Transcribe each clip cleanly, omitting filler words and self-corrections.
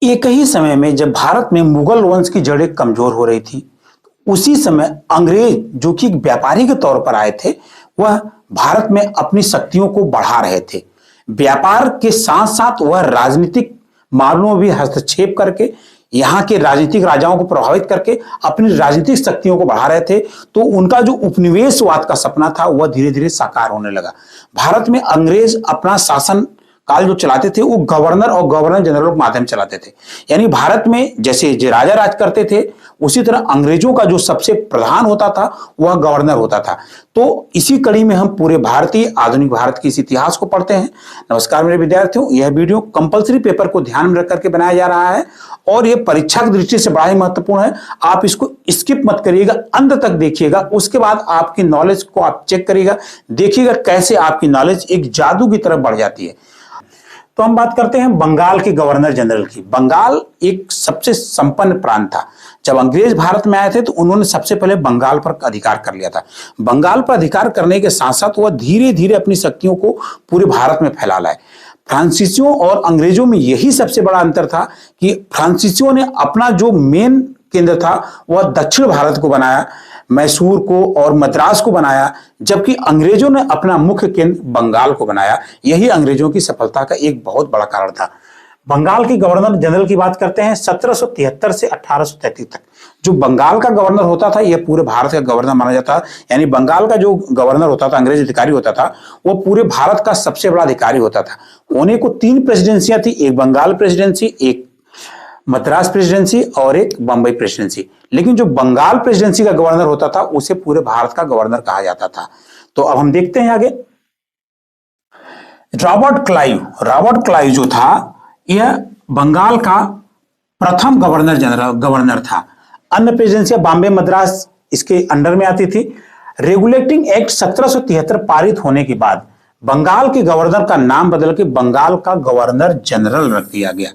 एक ही समय में जब भारत में मुगल वंश की जड़ें कमजोर हो रही थी, उसी समय अंग्रेज जो कि एक व्यापारी के तौर पर आए थे, वह भारत में अपनी शक्तियों को बढ़ा रहे थे। व्यापार के साथ साथ वह राजनीतिक मामलों में भी हस्तक्षेप करके यहाँ के राजनीतिक राजाओं को प्रभावित करके अपनी राजनीतिक शक्तियों को बढ़ा रहे थे। तो उनका जो उपनिवेशवाद का सपना था वह धीरे धीरे साकार होने लगा। भारत में अंग्रेज अपना शासन काल जो चलाते थे वो गवर्नर और गवर्नर जनरल के माध्यम चलाते थे। यानी भारत में जैसे जो राजा राज करते थे, उसी तरह अंग्रेजों का जो सबसे प्रधान होता था वह गवर्नर होता था। तो इसी कड़ी में हम पूरे भारतीय आधुनिक भारत के इस इतिहास को पढ़ते हैं। नमस्कार मेरे विद्यार्थियों, यह वीडियो कंपलसरी पेपर को ध्यान में रख करके बनाया जा रहा है और यह परीक्षा की दृष्टि से बड़ा ही महत्वपूर्ण है। आप इसको स्किप मत करिएगा, अंत तक देखिएगा। उसके बाद आपकी नॉलेज को आप चेक करिएगा, देखिएगा कैसे आपकी नॉलेज एक जादू की तरफ बढ़ जाती है। तो हम बात करते हैं बंगाल के गवर्नर जनरल की। बंगाल एक सबसे संपन्न प्रांत था। जब अंग्रेज भारत में आए थे तो उन्होंने सबसे पहले बंगाल पर अधिकार कर लिया था। बंगाल पर अधिकार करने के साथ साथ वह धीरे धीरे अपनी शक्तियों को पूरे भारत में फैला लाए। फ्रांसीसियों और अंग्रेजों में यही सबसे बड़ा अंतर था कि फ्रांसीसियों ने अपना जो मेन केंद्र था वह दक्षिण भारत को बनाया, मैसूर को और मद्रास को बनाया, जबकि अंग्रेजों ने अपना मुख्य केंद्र बंगाल को बनाया। यही अंग्रेजों की सफलता का एक बहुत बड़ा कारण था। बंगाल के गवर्नर जनरल की बात करते हैं 1773 से 1833 तक। जो बंगाल का गवर्नर होता था यह पूरे भारत का गवर्नर माना जाता। यानी बंगाल का जो गवर्नर होता था, अंग्रेज अधिकारी होता था, वो पूरे भारत का सबसे बड़ा अधिकारी होता था। होने को 3 प्रेसिडेंसियां थी, एक बंगाल प्रेसिडेंसी, एक मद्रास प्रेसिडेंसी और एक बंबई प्रेसिडेंसी। लेकिन जो बंगाल प्रेसिडेंसी का गवर्नर होता था उसे पूरे भारत का गवर्नर कहा जाता था। तो अब हम देखते हैं आगे। रॉबर्ट क्लाइव जो था यह बंगाल का प्रथम गवर्नर था। अन्य प्रेसिडेंसियां बॉम्बे मद्रास इसके अंडर में आती थी। रेगुलेटिंग एक्ट 1773 पारित होने के बाद बंगाल के गवर्नर का नाम बदल के बंगाल का गवर्नर जनरल रख दिया गया।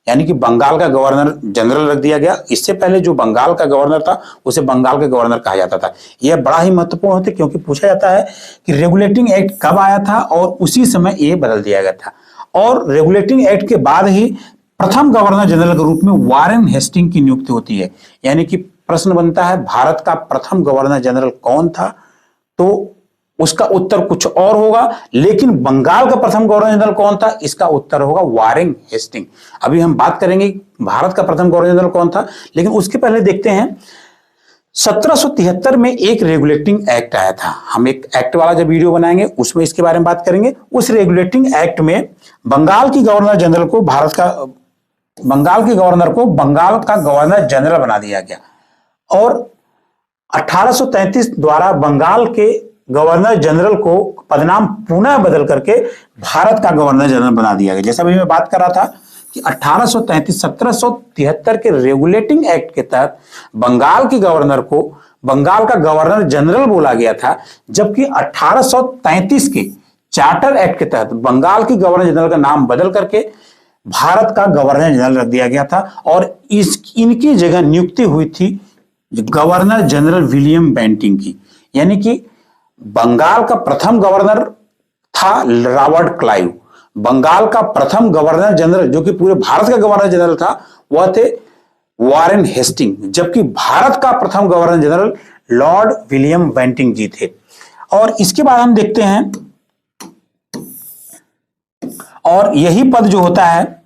यानी कि बंगाल का गवर्नर जनरल रख दिया गया। इससे पहले जो बंगाल का गवर्नर था उसे बंगाल का गवर्नर कहा जाता था। यह बड़ा ही महत्वपूर्ण होता है क्योंकि पूछा जाता है कि रेगुलेटिंग एक्ट कब आया था और उसी समय यह बदल दिया गया था। और रेगुलेटिंग एक्ट के बाद ही प्रथम गवर्नर जनरल के रूप में वारेन हेस्टिंग की नियुक्ति होती है। यानी कि प्रश्न बनता है भारत का प्रथम गवर्नर जनरल कौन था, तो उसका उत्तर कुछ और होगा। लेकिन बंगाल का प्रथम गवर्नर जनरल कौन था, इसका उत्तर होगा वारेन हेस्टिंग। अभी हम बात करेंगे भारत का प्रथम गवर्नर जनरल कौन था, लेकिन उसके पहले देखते हैं 1773 में एक रेगुलेटिंग एक्ट आया था। हम एक एक्ट वाला जब वीडियो बनाएंगे उसमें इसके बारे में बात करेंगे। उस रेगुलेटिंग एक्ट में बंगाल की गवर्नर जनरल को बंगाल का गवर्नर जनरल बना दिया गया और 1833 द्वारा बंगाल के गवर्नर जनरल को पदनाम पुनः बदल करके भारत का गवर्नर जनरल बना दिया गया। जैसा भी मैं बात कर रहा था कि 1773 के रेगुलेटिंग एक्ट के तहत बंगाल के गवर्नर को बंगाल का गवर्नर जनरल बोला गया था, जबकि 1833 के चार्टर एक्ट के तहत बंगाल के गवर्नर जनरल का नाम बदल करके भारत का गवर्नर जनरल रख दिया गया था और इनकी जगह नियुक्ति हुई थी गवर्नर जनरल विलियम बेंटिंग की। यानी कि बंगाल का प्रथम गवर्नर था रॉबर्ट क्लाइव। बंगाल का प्रथम गवर्नर जनरल जो कि पूरे भारत का गवर्नर जनरल था वह थे वारेन हेस्टिंग, जबकि भारत का प्रथम governor general Lord William Bentinck ji थे। और इसके बाद हम देखते हैं, और यही पद जो होता है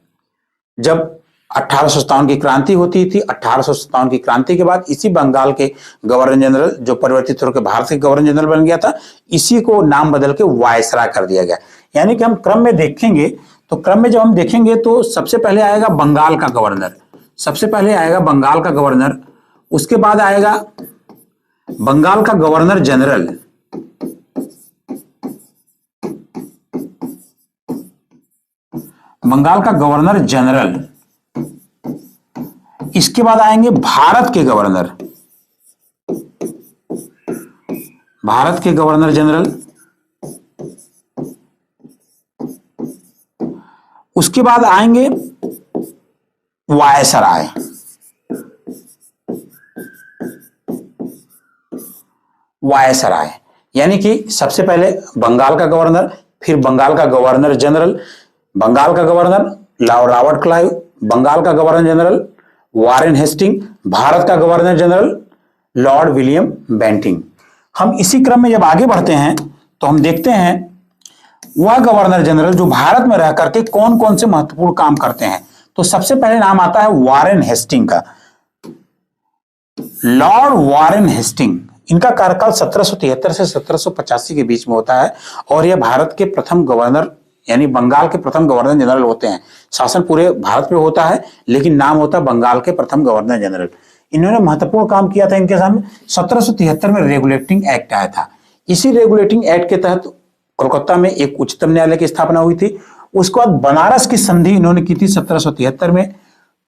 जब 1857 की क्रांति होती थी, 1857 की क्रांति के बाद इसी बंगाल के गवर्नर जनरल जो परिवर्तित होकर भारत के गवर्नर जनरल बन गया था, इसी को नाम बदल के वायसराय कर दिया गया। यानी कि हम क्रम में देखेंगे तो जब हम देखेंगे तो सबसे पहले आएगा बंगाल का गवर्नर, उसके बाद आएगा बंगाल का गवर्नर जनरल, इसके बाद आएंगे भारत के गवर्नर जनरल, उसके बाद आएंगे वायसराय, यानी कि सबसे पहले बंगाल का गवर्नर, फिर बंगाल का गवर्नर जनरल, बंगाल का गवर्नर रॉबर्ट क्लाइव, बंगाल का governor general Warren Hastings, Bharat का governor general Lord William Bentinck. हम इसी क्रम में जब आगे बढ़ते हैं तो हम देखते हैं वह गवर्नर जनरल जो भारत में रह करके कौन कौन से महत्वपूर्ण काम करते हैं। तो सबसे पहले नाम आता है वारेन हेस्टिंग का, लॉर्ड वारेन हेस्टिंग। इनका कार्यकाल 1773 से 1785 के बीच में होता है और यह भारत के प्रथम गवर्नर यानी बंगाल के प्रथम गवर्नर जनरल होते हैं। शासन पूरे भारत पे होता है लेकिन नाम होता है बंगाल के प्रथम गवर्नर जनरल। इन्होंने महत्वपूर्ण काम किया था। इनके सामने 1773 में रेगुलेटिंग एक्ट आया था। इसी रेगुलेटिंग एक्ट के तहत कोलकाता में एक उच्चतम न्यायालय की स्थापना हुई थी। उसके बाद बनारस की संधि इन्होंने की थी 1773 में।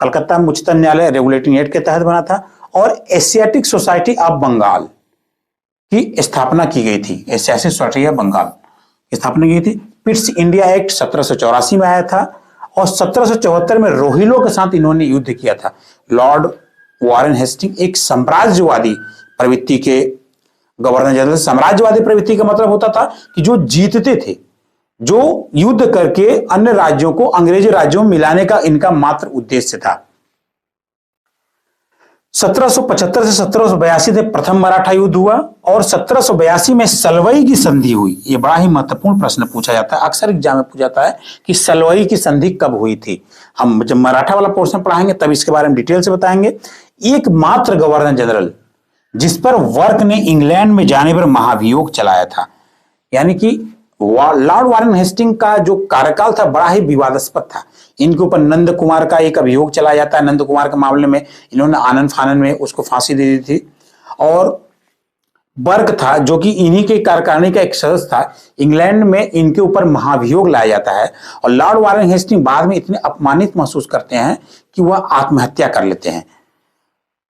कलकत्ता में उच्चतम न्यायालय रेगुलेटिंग एक्ट के तहत बना था और एशियाटिक सोसाइटी ऑफ बंगाल की स्थापना की गई थी। एशियाटिक सोसाइटी ऑफ बंगाल की स्थापना की गई थी। पिट्स इंडिया एक्ट 1784 में आया था और 1774 में रोहिलों के साथ इन्होंने युद्ध किया था। लॉर्ड वारेन हेस्टिंग एक साम्राज्यवादी प्रवृत्ति के गवर्नर जनरल। साम्राज्यवादी प्रवृत्ति का मतलब होता था कि जो जीतते थे, जो युद्ध करके अन्य राज्यों को अंग्रेजी राज्यों में मिलाने का इनका मात्र उद्देश्य था। 1775 से 1782 तक प्रथम मराठा युद्ध हुआ और 1782 में सलवई की संधि हुई। यह बड़ा ही महत्वपूर्ण प्रश्न पूछा जाता है, अक्सर एग्जाम में पूछा जाता है कि सलवई की संधि कब हुई थी। हम जब मराठा वाला पोर्शन पढ़ाएंगे तब इसके बारे में डिटेल से बताएंगे। एकमात्र गवर्नर जनरल जिस पर वर्क ने इंग्लैंड में जाने पर महाभियोग चलाया था, यानी कि लॉर्ड वारेन हेस्टिंग का जो कार्यकाल था बड़ा ही विवादास्पद था। इनके ऊपर नंद कुमार का एक अभियोग चलाया जाता है। नंद कुमार के मामले में इन्होंने आनंद फानन में उसको फांसी दे दी थी। और बर्क था जो कि इन्हीं के कार्यकारिणी का एक सदस्य था। इंग्लैंड में इनके ऊपर महाभियोग लाया जाता है और लॉर्ड वारेन हेस्टिंग बाद में इतने अपमानित महसूस करते हैं कि वह आत्महत्या कर लेते हैं।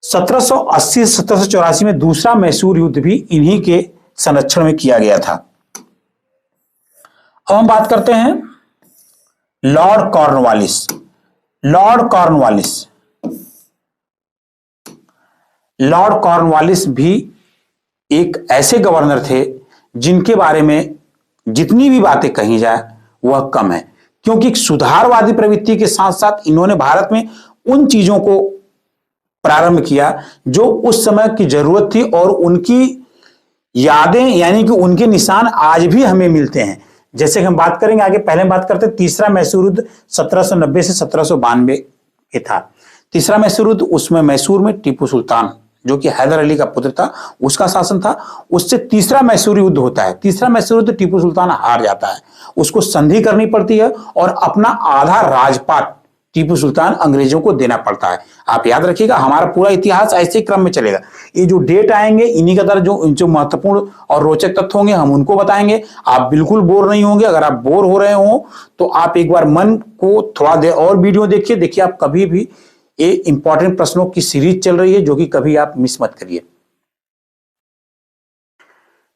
1780 से 1784 में दूसरा मैसूर युद्ध भी इन्हीं के संरक्षण में किया गया था। अब हम बात करते हैं लॉर्ड कॉर्नवालिस। लॉर्ड कॉर्नवालिस भी एक ऐसे गवर्नर थे जिनके बारे में जितनी भी बातें कही जाए वह कम है, क्योंकि एक सुधारवादी प्रवृत्ति के साथ साथ इन्होंने भारत में उन चीजों को प्रारंभ किया जो उस समय की जरूरत थी और उनकी यादें यानी कि उनके निशान आज भी हमें मिलते हैं। जैसे कि हम बात करेंगे आगे, पहले हम बात करते हैं तीसरा मैसूर युद्ध 1790 से 1792 के था। तीसरा मैसूर युद्ध, उसमें मैसूर में टीपू सुल्तान जो कि हैदर अली का पुत्र था उसका शासन था। उससे तीसरा मैसूर युद्ध होता है। तीसरा मैसूर युद्ध टीपू सुल्तान हार जाता है, उसको संधि करनी पड़ती है और अपना आधा राजपाट टीपू सुल्तान अंग्रेजों को देना पड़ता है। आप याद रखिएगा हमारा पूरा इतिहास ऐसे क्रम में चलेगा। ये जो डेट आएंगे इन्हीं का तरह जो महत्वपूर्ण और रोचक तथ्य होंगे हम उनको बताएंगे। आप बिल्कुल बोर नहीं होंगे। अगर आप बोर हो रहे हो तो आप एक बार मन को थोड़ा देर और वीडियो देखिए। आप कभी भी ये इंपॉर्टेंट प्रश्नों की सीरीज चल रही है जो कि कभी आप मिस मत करिए।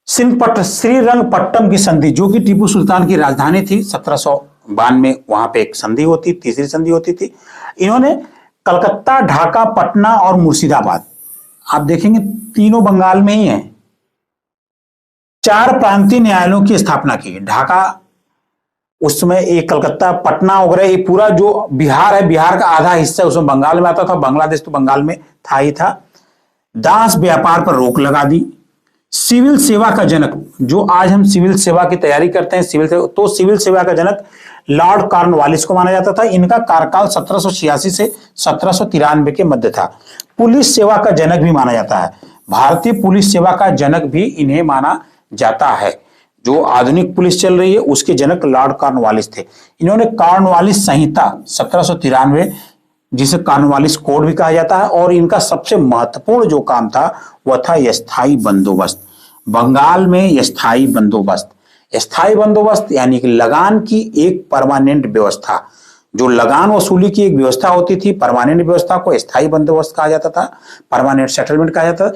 श्रीरंगपट्टम की संधि जो कि टीपू सुल्तान की राजधानी थी, 1792 वहां पे एक संधि होती, तीसरी संधि होती थी। इन्होंने कलकत्ता, ढाका, पटना और मुर्शिदाबाद, आप देखेंगे तीनों बंगाल में ही है, 4 प्रांतीय न्यायालयों की स्थापना की। ढाका उस समय एक, कलकत्ता, पटना वगैरह, ये पूरा जो बिहार है, बिहार का आधा हिस्सा उसमें बंगाल में आता था। बांग्लादेश तो बंगाल में था ही था। दास व्यापार पर रोक लगा दी। सिविल सेवा का जनक, जो आज हम सिविल सेवा की तैयारी करते हैं, सिविल सेवा का जनक लॉर्ड कॉर्नवालिस को माना जाता था। इनका कार्यकाल 1786 से 1793 के मध्य था। पुलिस सेवा का जनक भी माना जाता है। भारतीय पुलिस सेवा का जनक भी इन्हें माना जाता है। जो आधुनिक पुलिस चल रही है उसके जनक लॉर्ड कॉर्नवालिस थे। इन्होंने कॉर्नवालिस संहिता 1793, जिसे कॉर्नवालिस कोड भी कहा जाता है, और इनका सबसे महत्वपूर्ण जो काम था वह था स्थायी बंदोबस्त। बंगाल में स्थायी बंदोबस्त, स्थायी बंदोबस्त यानी कि लगान की एक परमानेंट व्यवस्था। जो लगान वसूली की एक व्यवस्था होती थी, परमानेंट व्यवस्था को स्थायी बंदोबस्त कहा जाता था, परमानेंट सेटलमेंट कहा जाता था।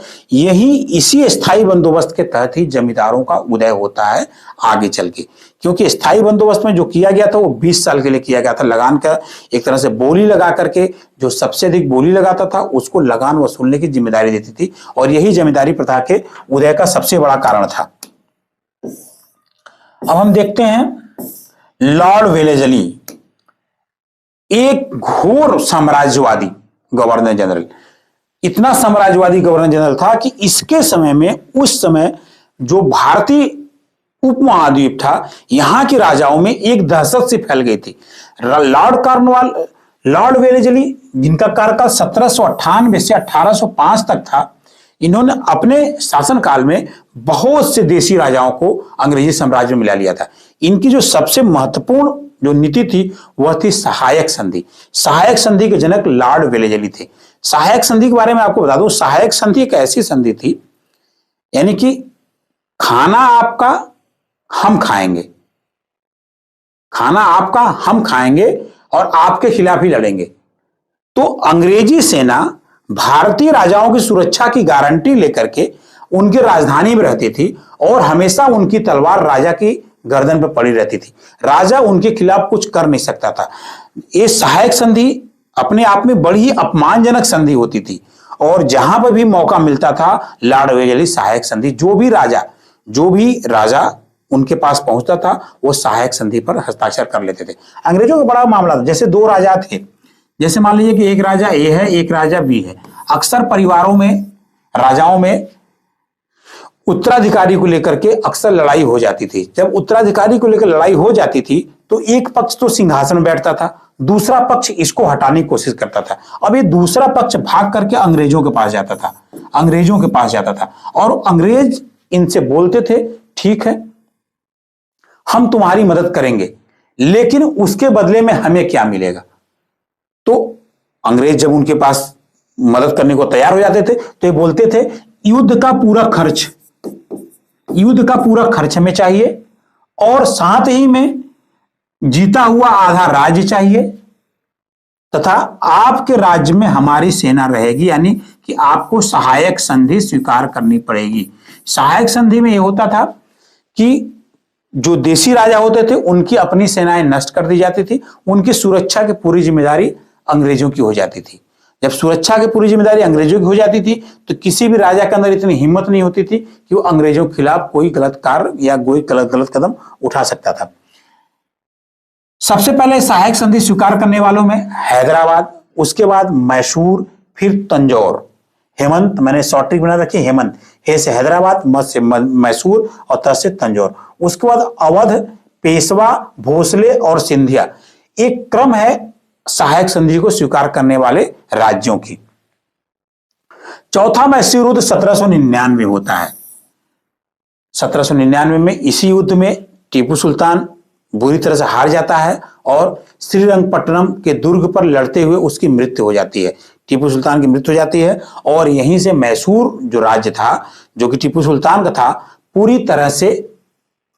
इसी स्थायी बंदोबस्त के तहत ही जमींदारों का उदय होता है आगे चल के, क्योंकि स्थायी बंदोबस्त में जो किया गया था वो 20 साल के लिए किया गया था। लगान का एक तरह से बोली लगा करके जो सबसे अधिक बोली लगाता था उसको लगान वसूलने की जिम्मेदारी देती थी, और यही जमींदारी प्रथा के उदय का सबसे बड़ा कारण था। अब हम देखते हैं लॉर्ड वेलेजली। एक घोर साम्राज्यवादी गवर्नर जनरल, इतना साम्राज्यवादी गवर्नर जनरल था कि इसके समय में, उस समय जो भारतीय उपमहाद्वीप था, यहां के राजाओं में एक दहशत से फैल गई थी। लॉर्ड कॉर्नवाल, लॉर्ड वेलेजली, जिनका कार्यकाल 1798 से 1805 तक था, इन्होंने अपने शासनकाल में बहुत से देशी राजाओं को अंग्रेजी साम्राज्य में मिला लिया था। इनकी जो सबसे महत्वपूर्ण जो नीति थी वह थी सहायक संधि। सहायक संधि के जनक लॉर्ड वेलेजली थे। सहायक संधि के बारे में आपको बता दूं, सहायक संधि एक ऐसी संधि थी, यानी कि खाना आपका हम खाएंगे, खाना आपका हम खाएंगे और आपके खिलाफ ही लड़ेंगे। तो अंग्रेजी सेना भारतीय राजाओं की सुरक्षा की गारंटी लेकर के उनकी राजधानी में रहती थी और हमेशा उनकी तलवार राजा की गर्दन पर पड़ी रहती थी। राजा उनके खिलाफ कुछ कर नहीं सकता था। ये सहायक संधि अपने आप में बड़ी ही अपमानजनक संधि होती थी और जहां पर भी मौका मिलता था लॉर्ड वेलेजली सहायक संधि, जो भी राजा उनके पास पहुंचता था वो सहायक संधि पर हस्ताक्षर कर लेते थे। अंग्रेजों का बड़ा मामला था। जैसे दो राजा थे, जैसे मान लीजिए कि एक राजा ए है, एक राजा बी है। अक्सर परिवारों में, राजाओं में उत्तराधिकारी को लेकर के अक्सर लड़ाई हो जाती थी। जब उत्तराधिकारी को लेकर लड़ाई हो जाती थी तो एक पक्ष तो सिंहासन में बैठता था, दूसरा पक्ष इसको हटाने की कोशिश करता था। अब ये दूसरा पक्ष भाग करके अंग्रेजों के पास जाता था और अंग्रेज इनसे बोलते थे, ठीक है हम तुम्हारी मदद करेंगे, लेकिन उसके बदले में हमें क्या मिलेगा। तो अंग्रेज जब उनके पास मदद करने को तैयार हो जाते थे तो ये बोलते थे युद्ध का पूरा खर्च हमें चाहिए और साथ ही में जीता हुआ आधा राज्य चाहिए तथा आपके राज्य में हमारी सेना रहेगी, यानी कि आपको सहायक संधि स्वीकार करनी पड़ेगी। सहायक संधि में यह होता था कि जो देशी राजा होते थे उनकी अपनी सेनाएं नष्ट कर दी जाती थी, उनकी सुरक्षा की पूरी जिम्मेदारी अंग्रेजों की हो जाती थी। जब सुरक्षा की पूरी जिम्मेदारी अंग्रेजों की हो जाती थी तो किसी भी राजा के अंदर इतनी हिम्मत नहीं होती थी कि वो अंग्रेजों के खिलाफ कोई गलत कार्य या कोई गलत कदम उठा सकता था। सबसे पहले सहायक संधि स्वीकार करने वालों में हैदराबाद, उसके बाद मैसूर, फिर तंजौर। हेमंत मैंने शॉर्ट ट्रिक बना रखी, हेमंत, हे से हैदराबाद, मत से मैसूर और त से तंजौर। उसके बाद अवध, पेशवा, भोसले और सिंधिया। एक क्रम है सहायक संधि को स्वीकार करने वाले राज्यों की। चौथा मैसूर युद्ध 1799 होता है। 1799 में इसी युद्ध में टीपू सुल्तान बुरी तरह से हार जाता है और श्रीरंगपट्टनम के दुर्ग पर लड़ते हुए उसकी मृत्यु हो जाती है। टीपू सुल्तान की मृत्यु हो जाती है और यहीं से मैसूर जो राज्य था, जो कि टीपू सुल्तान का था, पूरी तरह से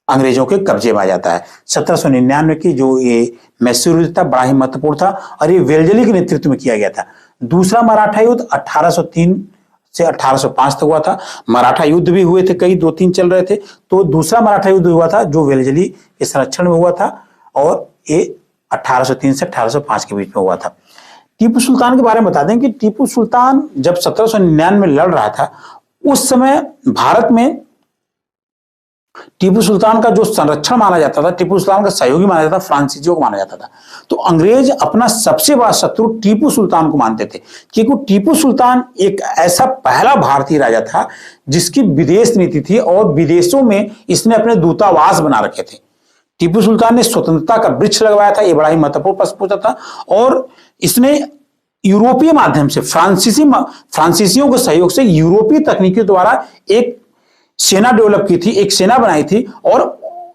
अंग्रेजों के कब्जे में आ जाता है। 1799 की जो ये मैसूर युद्ध था बड़ा ही महत्वपूर्ण था और ये वेलेजली के नेतृत्व में किया गया था। दूसरा मराठा युद्ध 1803 से 1805 तक हुआ था। मराठा युद्ध भी हुए थे, कई 2-3 चल रहे थे। तो दूसरा मराठा युद्ध हुआ था जो वेलेजली के संरक्षण में हुआ था और ये 1803 से 1805 के बीच में हुआ था। टीपू सुल्तान के बारे में बता दें कि टीपू सुल्तान जब 1799 में लड़ रहा था उस समय भारत में टीपू सुल्तान का जो संरक्षण माना जाता था, टीपू सुल्तान का सहयोगी माना जाता था, फ्रांसीसियों को माना जाता था। तो अंग्रेज अपना सबसे बड़ा शत्रु टीपू सुल्तान को मानते थे, क्योंकि टीपू सुल्तान एक ऐसा पहला भारतीय राजा था जिसकी विदेश नीति थी और विदेशों में इसने अपने दूतावास बना रखे थे। टीपू सुल्तान ने स्वतंत्रता का वृक्ष लगवाया था, यह बड़ा ही महत्वपूर्ण प्रश्न पूछा था, और इसने यूरोपीय माध्यम से फ्रांसीसियों के सहयोग से यूरोपीय तकनीकी द्वारा एक सेना डेवलप की थी, एक सेना बनाई थी और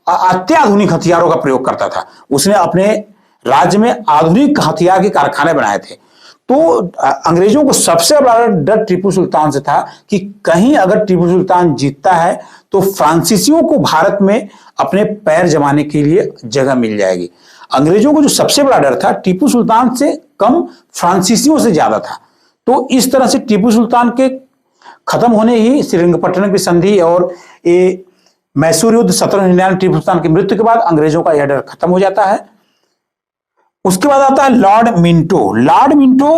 अत्याधुनिक हथियारों का प्रयोग करता था। उसने अपने राज्य में आधुनिक हथियार के कारखाने बनाए थे। तो अंग्रेजों को सबसे बड़ा डर टीपू सुल्तान से था कि कहीं अगर टीपू सुल्तान जीतता है तो फ्रांसीसियों को भारत में अपने पैर जमाने के लिए जगह मिल जाएगी। अंग्रेजों को जो सबसे बड़ा डर था टीपू सुल्तान से कम फ्रांसीसियों से ज्यादा था। तो इस तरह से टीपू सुल्तान के खत्म होने ही श्रीरंगपट्टनम की संधि और ये मैसूर युद्ध 1799 टीपू सुल्तान की मृत्यु के बाद अंग्रेजों का यह डर खत्म हो जाता है। उसके बाद आता है लॉर्ड मिंटो। लॉर्ड मिंटो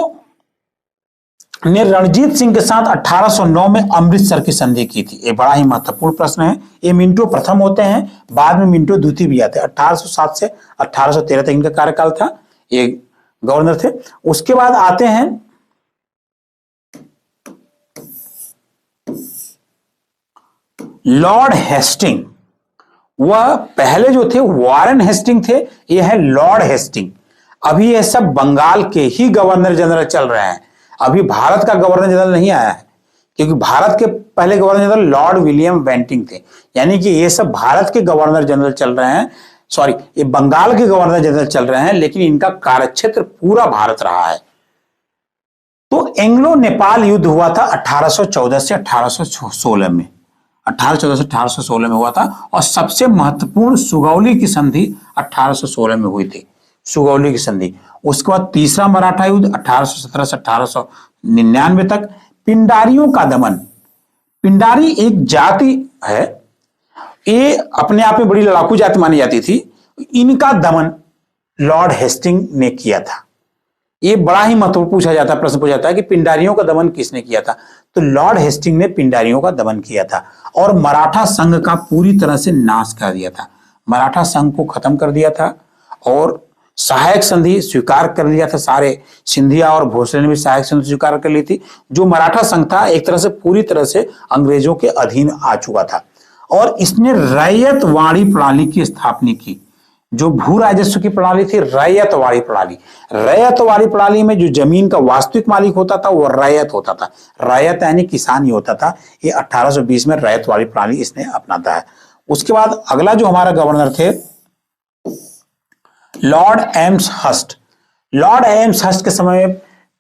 ने रणजीत सिंह के साथ 1809 में अमृतसर की संधि की थी। ये बड़ा ही महत्वपूर्ण प्रश्न है। ये मिंटो प्रथम होते हैं, बाद में मिंटो द्वितीय भी आते हैं। 1807 से 1813 तक इनका कार्यकाल था। ये गवर्नर थे। उसके बाद आते हैं लॉर्ड हेस्टिंग। वह पहले जो थे वारेन हेस्टिंग थे, ये है लॉर्ड हेस्टिंग। अभी ये सब बंगाल के ही गवर्नर जनरल चल रहे हैं, अभी भारत का गवर्नर जनरल नहीं आया है, क्योंकि भारत के पहले governor general Lord William Bentinck थे। यानी कि ये सब भारत के गवर्नर जनरल चल रहे हैं, सॉरी ये बंगाल के गवर्नर जनरल चल रहे हैं, लेकिन इनका कार्यक्षेत्र पूरा भारत रहा है। तो एंग्लो नेपाल युद्ध हुआ था 1814 से 1816 में, 1814 से 1816 में हुआ था। और सबसे महत्वपूर्ण सुगौली की संधि 1816 में हुई थी, सुगौली की संधि। उसके बाद तीसरा मराठा युद्ध 1817 से 1899 तक। पिंडारियों का दमन, पिंडारी एक जाति है, ये अपने आप में बड़ी लड़ाकू जाति मानी जाती थी, इनका दमन लॉर्ड हेस्टिंग ने किया था। ये बड़ा ही महत्वपूर्ण पूछा जाता है, प्रश्न पूछा जाता है कि पिंडारियों का दमन किसने किया था, तो लॉर्ड हेस्टिंग ने पिंडारियों का दमन किया था और मराठा संघ का पूरी तरह से नाश कर दिया था, मराठा संघ को खत्म कर दिया था और सहायक संधि स्वीकार कर लिया था। सारे सिंधिया और भोसले ने भी सहायक संधि स्वीकार कर ली थी। जो मराठा संघ था एक तरह से पूरी तरह से अंग्रेजों के अधीन आ चुका था और इसने रैयतवाड़ी प्रणाली की स्थापना की। जो भू राजस्व की प्रणाली थी रैयतवाड़ी प्रणाली, रैयतवाड़ी प्रणाली में जो जमीन का वास्तविक मालिक होता था वो रैयत होता था, रैयत यानी किसान ही होता था। ये 1820 में रैयतवाड़ी प्रणाली इसने अपनाता है। उसके बाद अगला जो हमारा गवर्नर थे लॉर्ड एम्सहर्स्ट। लॉर्ड एम्सहर्स्ट के समय में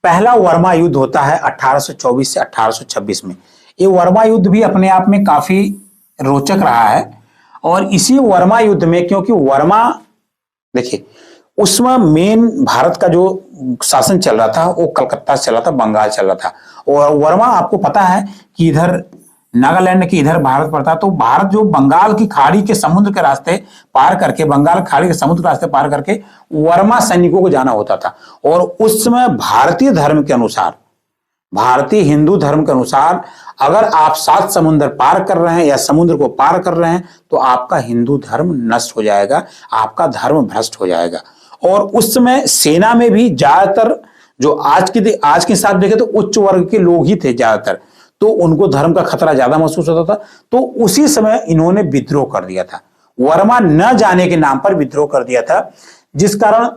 पहला वर्मा युद्ध होता है 1824 से 1826 में। ये वर्मा युद्ध भी अपने आप में काफी रोचक रहा है और इसी वर्मा युद्ध में, क्योंकि वर्मा देखिए उसमें मेन भारत का जो शासन चल रहा था वो कलकत्ता से चल रहा था, बंगाल चल रहा था। और वर्मा आपको पता है कि इधर नागालैंड के इधर भारत पड़ता, तो भारत जो बंगाल की खाड़ी के समुद्र के रास्ते पार करके, बंगाल खाड़ी के समुद्र के रास्ते पार करके वर्मा सैनिकों को जाना होता था। और उस समय भारतीय धर्म के अनुसार, भारतीय हिंदू धर्म के अनुसार अगर आप 7 समुद्र पार कर रहे हैं या समुद्र को पार कर रहे हैं तो आपका हिंदू धर्म नष्ट हो जाएगा, आपका धर्म भ्रष्ट हो जाएगा। और उस समय सेना में भी ज्यादातर जो आज के हिसाब देखें तो उच्च वर्ग के लोग ही थे ज्यादातर, तो उनको धर्म का खतरा ज्यादा महसूस होता था। तो उसी समय इन्होंने विद्रोह कर दिया था, वर्मा न जाने के नाम पर विद्रोह कर दिया था, जिस कारण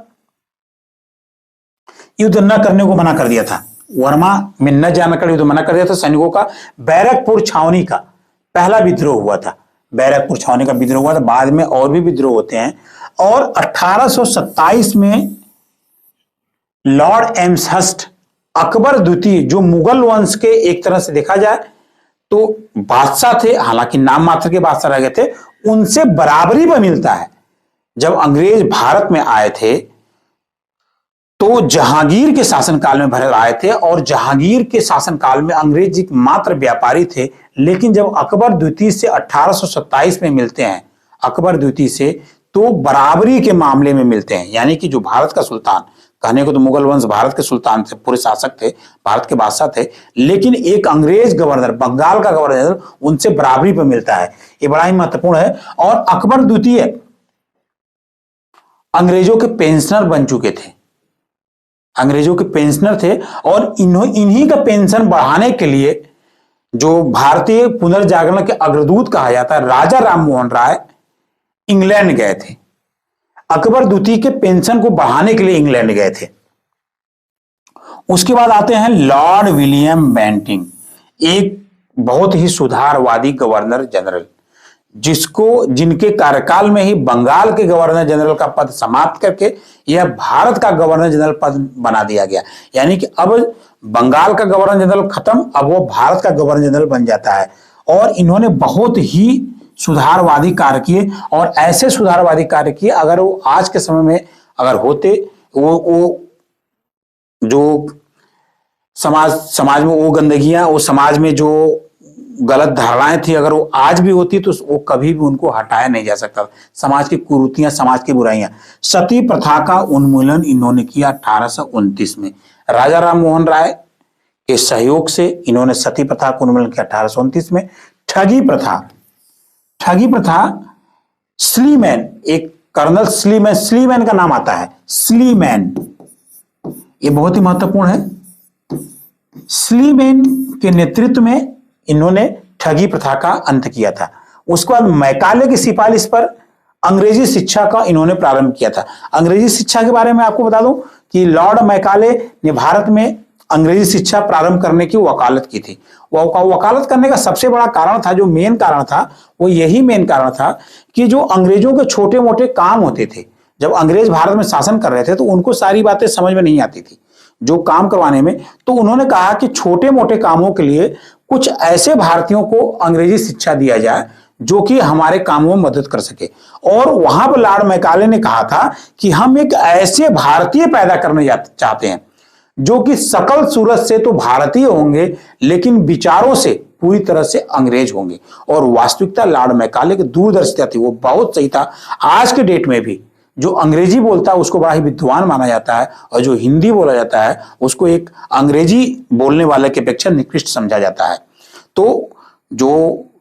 युद्ध न करने को मना कर दिया था। वर्मा में न जाने का युद्ध मना कर दिया था सैनिकों का। बैरकपुर छावनी का पहला विद्रोह हुआ था, बैरकपुर छावनी का विद्रोह हुआ था। बाद में और भी विद्रोह होते हैं। और 1827 में लॉर्ड एम्सहर्स्ट अकबर द्वितीय, जो मुगल वंश के एक तरह से देखा जाए तो बादशाह थे, हालांकि नाम मात्र के बादशाह रह गए थे, उनसे बराबरी पर मिलता है। जब अंग्रेज भारत में आए थे तो जहांगीर के शासनकाल में भारत आए थे और जहांगीर के शासनकाल में अंग्रेज एक मात्र व्यापारी थे। लेकिन जब अकबर द्वितीय से 1827 में मिलते हैं, अकबर द्वितीय से, तो बराबरी के मामले में मिलते हैं। यानी कि जो भारत का सुल्तान, कहने को तो मुगल वंश भारत के सुल्तान थे, पूरे शासक थे, भारत के बादशाह थे, लेकिन एक अंग्रेज गवर्नर, बंगाल का गवर्नर, उनसे बराबरी पर मिलता है। ये बड़ा ही महत्वपूर्ण है। और अकबर द्वितीय अंग्रेजों के पेंशनर बन चुके थे, अंग्रेजों के पेंशनर थे। और इन्हीं का पेंशन बढ़ाने के लिए जो भारतीय पुनर्जागरण के अग्रदूत कहा जाता है राजा राममोहन राय इंग्लैंड गए थे। अकबर द्वितीय के पेंशन को बढ़ाने के लिए इंग्लैंड गए थे। उसके बाद आते हैं लॉर्ड विलियम बेंटिंग, एक बहुत ही सुधारवादी गवर्नर जनरल, जिनके कार्यकाल में ही बंगाल के गवर्नर जनरल का पद समाप्त करके यह भारत का गवर्नर जनरल पद बना दिया गया। यानी कि अब बंगाल का गवर्नर जनरल खत्म, अब वो भारत का गवर्नर जनरल बन जाता है। और इन्होंने बहुत ही सुधारवादी कार्य किए और ऐसे सुधारवादी कार्य किए, अगर वो आज के समय में अगर होते, वो जो समाज में वो गंदगियां, वो समाज में जो गलत धारणाएं थी, अगर वो आज भी होती तो वो कभी भी उनको हटाया नहीं जा सकता। समाज की कुरीतियां, समाज की बुराइयां। सती प्रथा का उन्मूलन इन्होंने किया 1829 में। राजा राममोहन राय के सहयोग से इन्होंने सती प्रथा का उन्मूलन किया 1829 में। ठगी प्रथा, ठगी प्रथा, स्लीमैन, एक कर्नल स्लीमैन का नाम आता है, स्लीमैन ये बहुत ही महत्वपूर्ण है। स्लीमेन के नेतृत्व में इन्होंने ठगी प्रथा का अंत किया था। उसके बाद मैकाले की सिफारिश पर अंग्रेजी शिक्षा का इन्होंने प्रारंभ किया था। अंग्रेजी शिक्षा के बारे में आपको बता दूं कि लॉर्ड मैकाले ने भारत में अंग्रेजी शिक्षा प्रारंभ करने की वकालत की थी। वकालत करने का सबसे बड़ा कारण था, जो मेन कारण था, वो यही मेन कारण था कि जो अंग्रेजों के छोटे मोटे काम होते थे, जब अंग्रेज भारत में शासन कर रहे थे तो उनको सारी बातें समझ में नहीं आती थी जो काम करवाने में। तो उन्होंने कहा कि छोटे मोटे कामों के लिए कुछ ऐसे भारतीयों को अंग्रेजी शिक्षा दिया जाए जो कि हमारे कामों में मदद कर सके। और वहां पर लॉर्ड मैकाले ने कहा था कि हम एक ऐसे भारतीय पैदा करने चाहते हैं जो कि सकल सूरत से तो भारतीय होंगे लेकिन विचारों से पूरी तरह से अंग्रेज होंगे। और वास्तविकता लॉर्ड मैकाले की दूरदर्शिता थी, वो बहुत सही था। आज के डेट में भी जो अंग्रेजी बोलता है उसको बड़ा ही विद्वान माना जाता है, और जो हिंदी बोला जाता है उसको एक अंग्रेजी बोलने वाले की अपेक्षा निकृष्ट समझा जाता है। तो जो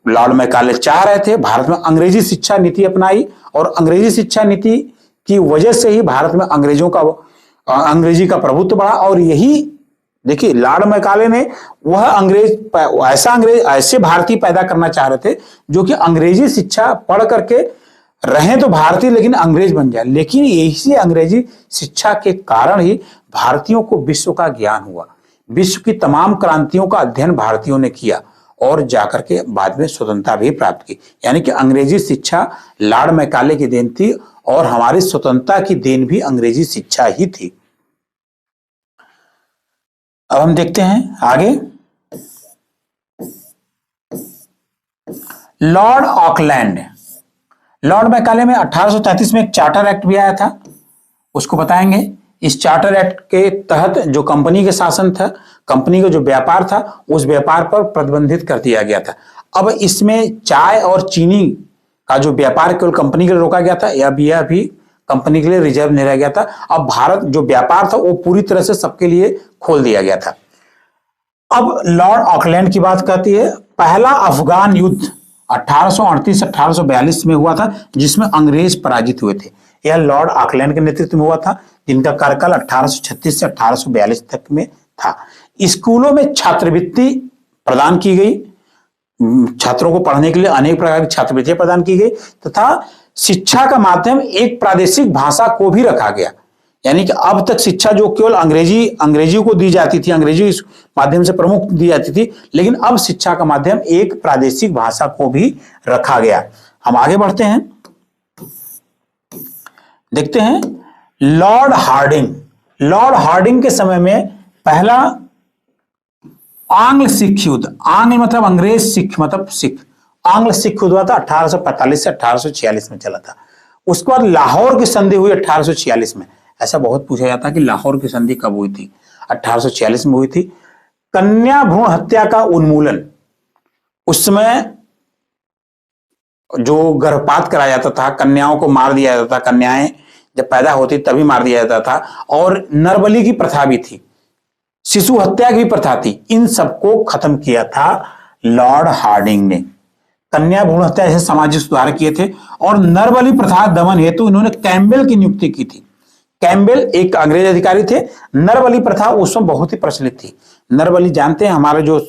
लॉर्ड मैकाले चाह रहे थे, भारत में अंग्रेजी शिक्षा नीति अपनाई, और अंग्रेजी शिक्षा नीति की वजह से ही भारत में अंग्रेजी का प्रभुत्व बढ़ा। और यही देखिए, लॉर्ड मैकाले ने वह ऐसे भारतीय पैदा करना चाह रहे थे जो कि अंग्रेजी शिक्षा पढ़ करके रहें तो भारतीय लेकिन अंग्रेज बन जाए। लेकिन यही अंग्रेजी शिक्षा के कारण ही भारतीयों को विश्व का ज्ञान हुआ, विश्व की तमाम क्रांतियों का अध्ययन भारतीयों ने किया और जाकर के बाद में स्वतंत्रता भी प्राप्त की। यानी कि अंग्रेजी शिक्षा लॉर्ड मैकाले की देन थी, और हमारी स्वतंत्रता की देन भी अंग्रेजी शिक्षा ही थी। अब हम देखते हैं आगे। लॉर्ड ऑकलैंड, लॉर्ड मैकाले में 1833 में एक चार्टर एक्ट भी आया था, उसको बताएंगे। इस चार्टर एक्ट के तहत जो कंपनी के शासन था, कंपनी का जो व्यापार था, उस व्यापार पर प्रतिबंधित कर दिया गया था। अब इसमें चाय और चीनी का जो व्यापार केवल कंपनी के लिए रोका गया था, यह भी कंपनी के लिए रिजर्व नहीं रह गया था। अब भारत जो व्यापार था वो पूरी तरह से सबके लिए खोल दिया गया था। अब लॉर्ड ऑकलैंड की बात करती है। पहला अफगान युद्ध 1838 से 1842 में हुआ था, जिसमें अंग्रेज पराजित हुए थे। यह लॉर्ड ऑकलैंड के नेतृत्व में हुआ था, जिनका कार्यकाल 1836 से 1842 तक में था। स्कूलों में छात्रवृत्ति प्रदान की गई, छात्रों को पढ़ने के लिए अनेक प्रकार की छात्रवृत्तियां प्रदान की गई, तथा शिक्षा का माध्यम एक प्रादेशिक भाषा को भी रखा गया। यानी कि अब तक शिक्षा जो केवल अंग्रेजी को दी जाती थी, अंग्रेजी इस माध्यम से प्रमुख दी जाती थी, लेकिन अब शिक्षा का माध्यम एक प्रादेशिक भाषा को भी रखा गया। हम आगे बढ़ते हैं, देखते हैं लॉर्ड हार्डिंग। लॉर्ड हार्डिंग के समय में पहला आंग्ल सिख युद्ध, आंग्ल मतलब अंग्रेज, सिख मतलब सिख, आंग्ल सिख युद्ध हुआ था 1845 से 1846 में चला था। उसके बाद लाहौर की संधि हुई 1846 में। ऐसा बहुत पूछा जाता है कि लाहौर की संधि कब हुई थी? 1846 में हुई थी। कन्या भ्रूण हत्या का उन्मूलन, उस समय जो गर्भपात कराया जाता था, कन्याओं को मार दिया जाता था, कन्याएं जब पैदा होती तभी मार दिया जाता था, और नरबली की प्रथा भी थी, शिशु हत्या की प्रथा थी। इन सबको खत्म किया था लॉर्ड हार्डिंग ने। कन्या भ्रूण हत्या जैसे सामाजिक सुधार किए थे, और नरबली प्रथा दमन हेतु इन्होंने कैम्बेल की नियुक्ति की थी। कैम्बेल एक अंग्रेज अधिकारी थे। नरबली प्रथा उस समय बहुत ही प्रचलित थी। नरबली जानते हैं, हमारे जो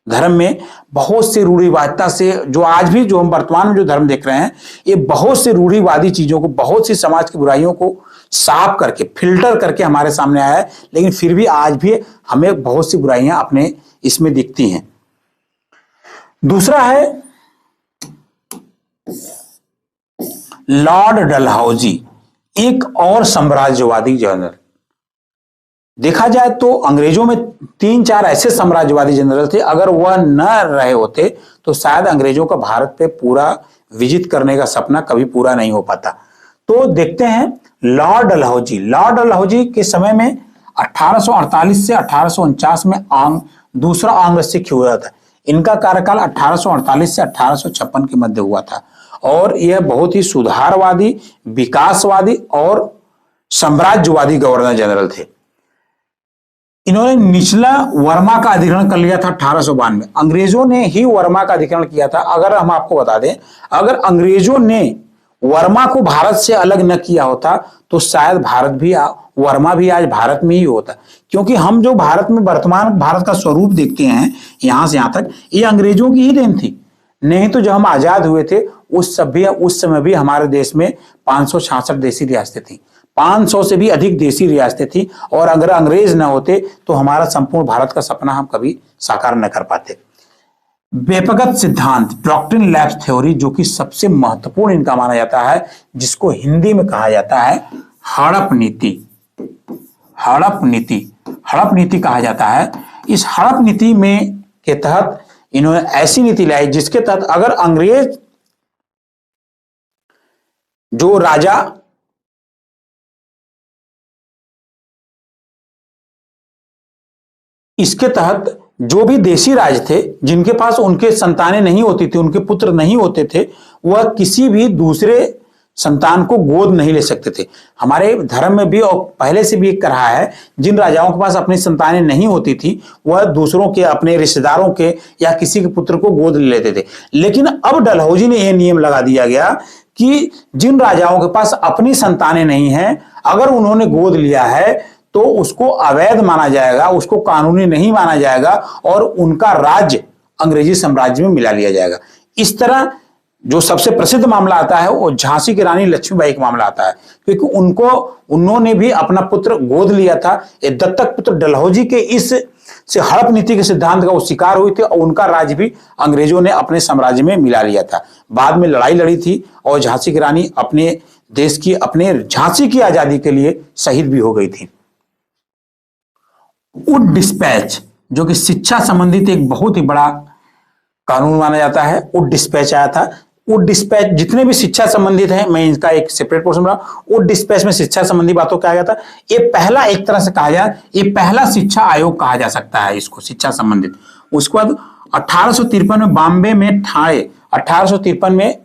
धर्म में बहुत सी रूढ़िवादिता से, जो आज भी जो हम वर्तमान में जो धर्म देख रहे हैं, ये बहुत सी रूढ़िवादी चीजों को, बहुत सी समाज की बुराइयों को साफ करके, फिल्टर करके हमारे सामने आया है। लेकिन फिर भी आज भी हमें बहुत सी बुराइयां अपने इसमें दिखती हैं। दूसरा है लॉर्ड डलहौजी, एक और साम्राज्यवादी जनरल। देखा जाए तो अंग्रेजों में 3-4 ऐसे साम्राज्यवादी जनरल थे, अगर वह न रहे होते तो शायद अंग्रेजों का भारत पे पूरा विजित करने का सपना कभी पूरा नहीं हो पाता। तो देखते हैं लॉर्ड डलहौजी। लॉर्ड डलहौजी के समय में 1848 से 1849 में दूसरा आंग्ल सिख हुआ था। इनका कार्यकाल 1848 से 1856 के मध्य हुआ था, और यह बहुत ही सुधारवादी, विकासवादी और साम्राज्यवादी गवर्नर जनरल थे। इन्होंने निचला वर्मा का अधिग्रहण कर लिया था 1852 में। अंग्रेजों ने ही वर्मा का अधिग्रहण किया था। अगर हम आपको बता दें, अगर अंग्रेजों ने वर्मा को भारत से अलग न किया होता तो शायद वर्मा भी आज भारत में ही होता। क्योंकि हम जो भारत में वर्तमान भारत का स्वरूप देखते हैं यहां से यहां तक, ये अंग्रेजों की ही देन थी। नहीं तो जब हम आजाद हुए थे उस समय भी हमारे देश में 566 देसी रियासतें थी, 500 से भी अधिक देसी रियासतें थी। और अगर अंग्रेज न होते तो हमारा संपूर्ण भारत का सपना हम कभी साकार न कर पाते। व्यापकगत सिद्धांत, डॉक्ट्रिन लैब्स थ्योरी, जो कि सबसे महत्वपूर्ण इनका माना जाता है, जिसको हिंदी में कहा जाता है हड़प नीति। हड़प नीति कहा जाता है। इस हड़प नीति में के तहत इन्होंने ऐसी नीति लाई जिसके तहत अगर अंग्रेज जो राजा इसके तहत जो भी देशी राज थे जिनके पास उनके संतानें नहीं होती थी, उनके पुत्र नहीं होते थे, वह किसी भी दूसरे संतान को गोद नहीं ले सकते थे। हमारे धर्म में भी और पहले से भी एक कहा है, जिन राजाओं के पास अपनी संतानें नहीं होती थी वह दूसरों के, अपने रिश्तेदारों के या किसी के पुत्र को गोद ले लेते थे। लेकिन अब डलहौजी ने यह नियम लगा दिया गया कि जिन राजाओं के पास अपनी संतानें नहीं हैं, अगर उन्होंने गोद लिया है तो उसको अवैध माना जाएगा, उसको कानूनी नहीं माना जाएगा और उनका राज्य अंग्रेजी साम्राज्य में मिला लिया जाएगा। इस तरह जो सबसे प्रसिद्ध मामला आता है वो झांसी की रानी लक्ष्मीबाई का मामला आता है, क्योंकि उन्होंने भी अपना पुत्र गोद लिया था। ये दत्तक पुत्र डलहौजी के इस से हड़प नीति के सिद्धांत का वो शिकार हुई थी और उनका राज्य भी अंग्रेजों ने अपने साम्राज्य में मिला लिया था। बाद में लड़ाई लड़ी थी और झांसी की रानी अपने देश की, अपने झांसी की आजादी के लिए शहीद भी हो गई थी। वुड डिस्पैच, जो कि शिक्षा संबंधित एक बहुत ही बड़ा कानून माना जाता है। वुड डिस्पैच आया था। वुड डिस्पैच जितने भी शिक्षा संबंधित हैं, मैं इनका एक सेपरेट पोर्शन बना। वुड डिस्पैच में शिक्षा संबंधी बातों कहा गया था। ये पहला, एक तरह से कहा जाए, ये पहला शिक्षा आयोग कहा जा सकता है इसको, शिक्षा संबंधित। उसके बाद 1853 में बॉम्बे में ठाणे, 1853 में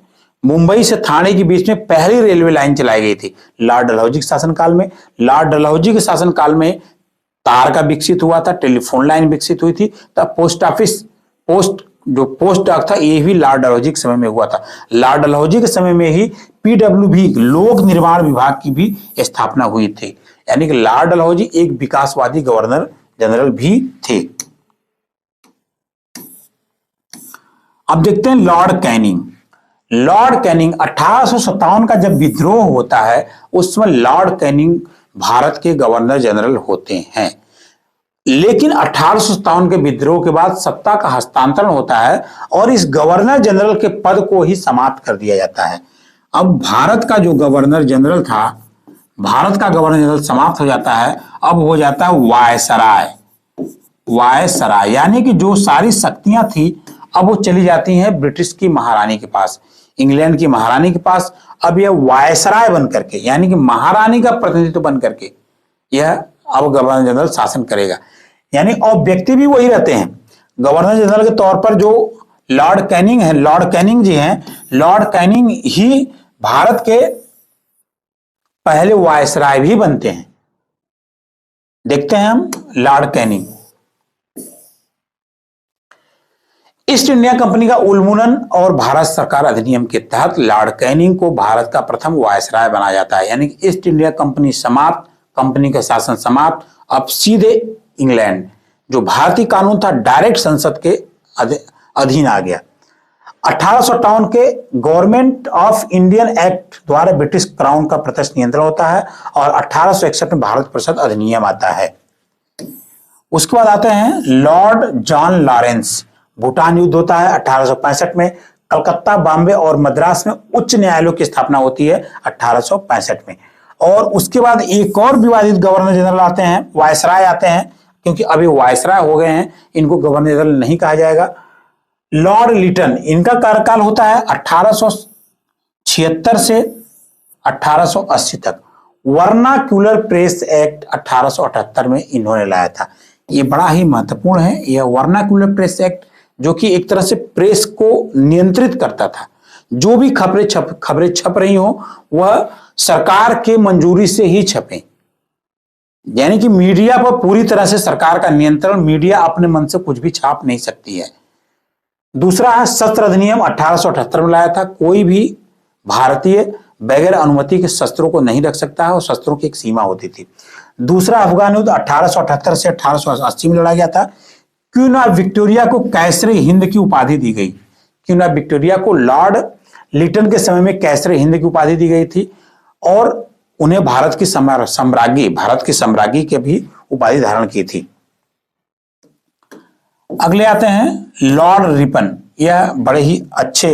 मुंबई से ठाणे के बीच में पहली रेलवे लाइन चलाई गई थी लॉर्ड डलहौजी के शासनकाल में। लॉर्ड डलहौजी के शासनकाल में तार का विकसित हुआ था, टेलीफोन लाइन विकसित हुई थी, तब पोस्ट डाक था ये भी लॉर्ड डलहौजी के समय में हुआ था। लॉर्ड डलहौजी के समय में ही पीडब्ल्यूडी, लोक निर्माण विभाग की भी स्थापना हुई थी। यानी कि लॉर्ड डलहौजी एक विकासवादी गवर्नर जनरल भी थे। अब देखते हैं लॉर्ड कैनिंग। लॉर्ड कैनिंग 1857 का जब विद्रोह होता है उस समय लॉर्ड कैनिंग भारत के गवर्नर जनरल होते हैं। लेकिन 1857 के विद्रोह के बाद सत्ता का हस्तांतरण होता है और इस गवर्नर जनरल के पद को ही समाप्त कर दिया जाता है। अब भारत का जो गवर्नर जनरल था, भारत का गवर्नर जनरल समाप्त हो जाता है। अब हो जाता है वायसराय। वायसराय यानी कि जो सारी शक्तियां थी अब वो चली जाती हैं ब्रिटिश की महारानी के पास, इंग्लैंड की महारानी के पास। अब यह वायसराय बन करके, यानी कि महारानी का प्रतिनिधित्व बन करके यह अब गवर्नर जनरल शासन करेगा। यानी और व्यक्ति भी वही रहते हैं। गवर्नर जनरल के तौर पर जो लॉर्ड कैनिंग है, लॉर्ड कैनिंग जी हैं, लॉर्ड कैनिंग ही भारत के पहले वायसराय भी बनते हैं। देखते हैं हम Lord Canning. East India company का उन्मूलन और भारत सरकार अधिनियम के तहत लॉर्ड कैनिंग को भारत का प्रथम वायसराय बनाया जाता है। यानी कि ईस्ट इंडिया कंपनी समाप्त, कंपनी का शासन समाप्त, अब सीधे इंग्लैंड, जो भारतीय कानून था डायरेक्ट संसद के अधीन आ गया। 1858 के गवर्नमेंट ऑफ इंडियन एक्ट द्वारा ब्रिटिश क्राउन का प्रत्यक्ष नियंत्रण होता है और 1861 में भारत परिषद अधिनियम आता है। उसके बाद आते हैं लॉर्ड जॉन लॉरेंस। भूटान युद्ध होता है 1865 में। कलकत्ता, बॉम्बे और मद्रास में उच्च न्यायालयों की स्थापना होती है 1865 में। और उसके बाद एक और विवादित गवर्नर जनरल आते हैं, वायसराय आते हैं, क्योंकि अभी वायसराय हो गए हैं, इनको गवर्नर जनरल नहीं कहा जाएगा। लॉर्ड लिटन, इनका कार्यकाल होता है 1876 से 1880 तक। वर्नाक्यूलर प्रेस एक्ट 1878 में इन्होंने लाया था। ये बड़ा ही महत्वपूर्ण है। यह वर्नाक्यूलर प्रेस एक्ट जो कि एक तरह से प्रेस को नियंत्रित करता था। जो भी खबरें छप रही हो वह सरकार के मंजूरी से ही छपें। यानी कि मीडिया पर पूरी तरह से सरकार का नियंत्रण, मीडिया अपने मन से कुछ भी छाप नहीं सकती है। दूसरा है शस्त्र अधिनियम 1878 में लाया था। कोई भी भारतीय बगैर अनुमति के शस्त्रों को नहीं रख सकता है और शस्त्रों की एक सीमा होती थी। दूसरा अफगान युद्ध 1878 से 1880 में लड़ा गया था। क्वीन ऑफ विक्टोरिया को कैसरे हिंद की उपाधि दी गई। क्वीन ऑफ विक्टोरिया को लॉर्ड लिटन के समय में कैसरे हिंद की उपाधि दी गई थी और उन्हें भारत की सम्राज्ञी की भी उपाधि धारण की थी। अगले आते हैं लॉर्ड रिपन। यह बड़े ही अच्छे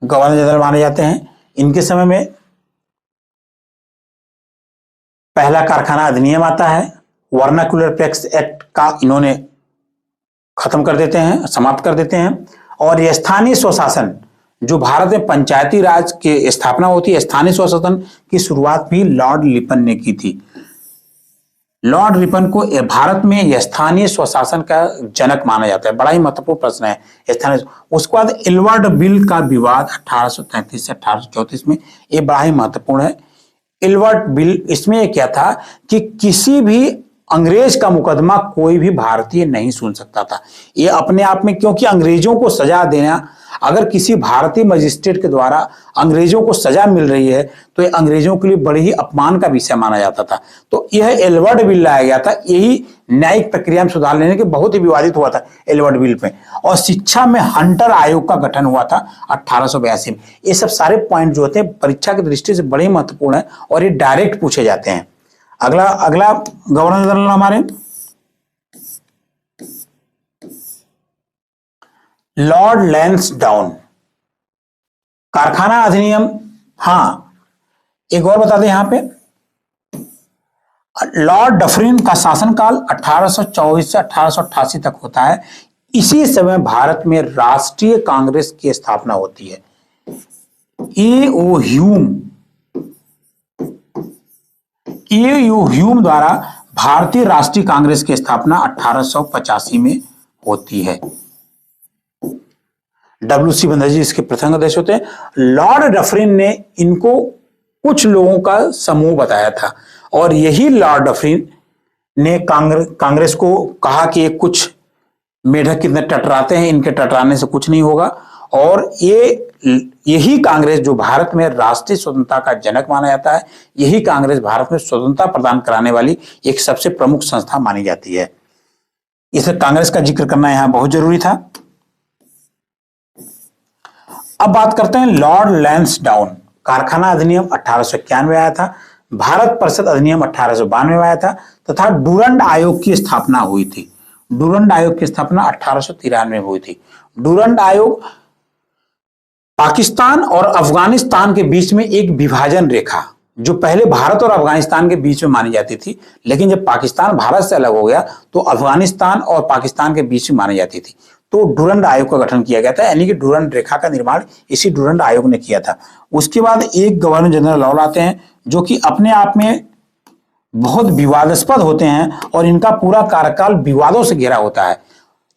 गवर्नर जनरल माने जाते हैं। इनके समय में पहला कारखाना अधिनियम आता है। वर्नाकुलर टैक्स एक्ट का इन्होंने खत्म कर देते हैं, समाप्त कर देते हैं। और यह स्थानीय स्वशासन, जो भारत में पंचायती राज की स्थापना होती है, स्थानीय स्वशासन की शुरुआत भी लॉर्ड रिपन ने की थी। लॉर्ड रिपन को भारत में स्थानीय स्वशासन का जनक माना जाता है। बड़ा ही महत्वपूर्ण प्रश्न है स्थानीय। उसके बाद एल्वर्ड बिल का विवाद 1833 से 1834 में, ये बड़ा ही महत्वपूर्ण है। एल्वर्ड बिल, इसमें यह क्या था कि किसी भी अंग्रेज का मुकदमा कोई भी भारतीय नहीं सुन सकता था। ये अपने आप में, क्योंकि अंग्रेजों को सजा देना, अगर किसी भारतीय मजिस्ट्रेट के द्वारा अंग्रेजों को सजा मिल रही है तो ये अंग्रेजों के लिए बड़े ही अपमान का विषय माना जाता था। तो यह एल्वर्ड बिल लाया गया था। यही न्यायिक प्रक्रिया में सुधार लेने के बहुत ही विवादित हुआ था एल्वर्ड बिल पे। और शिक्षा में हंटर आयोग का गठन हुआ था 1882 में। ये सब सारे पॉइंट जो होते हैं परीक्षा की दृष्टि से बड़े ही महत्वपूर्ण है और ये डायरेक्ट पूछे जाते हैं। अगला गवर्नर जनरल हमारे लॉर्ड लैंसडाउन। कारखाना अधिनियम, हाँ एक और बता दें यहां पे, लॉर्ड डफरिन का शासनकाल 1824 से 1888 तक होता है। इसी समय भारत में राष्ट्रीय कांग्रेस की स्थापना होती है। ए.ओ. ह्यूम द्वारा भारतीय राष्ट्रीय कांग्रेस की स्थापना 1885 में होती है। डब्ल्यू.सी. बनर्जी इसके प्रथम अध्यक्ष होते हैं। लॉर्ड डफरिन ने इनको कुछ लोगों का समूह बताया था और यही लॉर्ड डफरिन ने कांग्रेस को कहा कि ये कुछ मेढक कितने टटराते हैं, इनके टटराने से कुछ नहीं होगा। और यही कांग्रेस जो भारत में राष्ट्रीय स्वतंत्रता का जनक माना जाता है, यही कांग्रेस भारत में स्वतंत्रता प्रदान कराने वाली एक सबसे प्रमुख संस्था मानी जाती है। इस कांग्रेस का जिक्र करना यहां बहुत जरूरी था। अब बात करते हैं लॉर्ड लैंसडाउन। कारखाना अधिनियम 1891 आया था। भारत परिषद अधिनियम 1892 में आया था तथा डूरंड आयोग की स्थापना हुई थी। डूरंड आयोग की स्थापना 1893 में हुई थी। डूरंड आयोग पाकिस्तान और अफगानिस्तान के बीच में एक विभाजन रेखा, जो पहले भारत और अफगानिस्तान के बीच में मानी जाती थी, लेकिन जब पाकिस्तान भारत से अलग हो गया तो अफगानिस्तान और पाकिस्तान के बीच में मानी जाती थी। तो डूरंड आयोग का गठन किया गया था, यानी कि डूरंड रेखा का निर्माण इसी डूरंड आयोग ने किया था। उसके बाद एक गवर्नर जनरल और आते हैं जो कि अपने आप में बहुत विवादास्पद होते हैं और इनका पूरा कार्यकाल विवादों से घिरा होता है,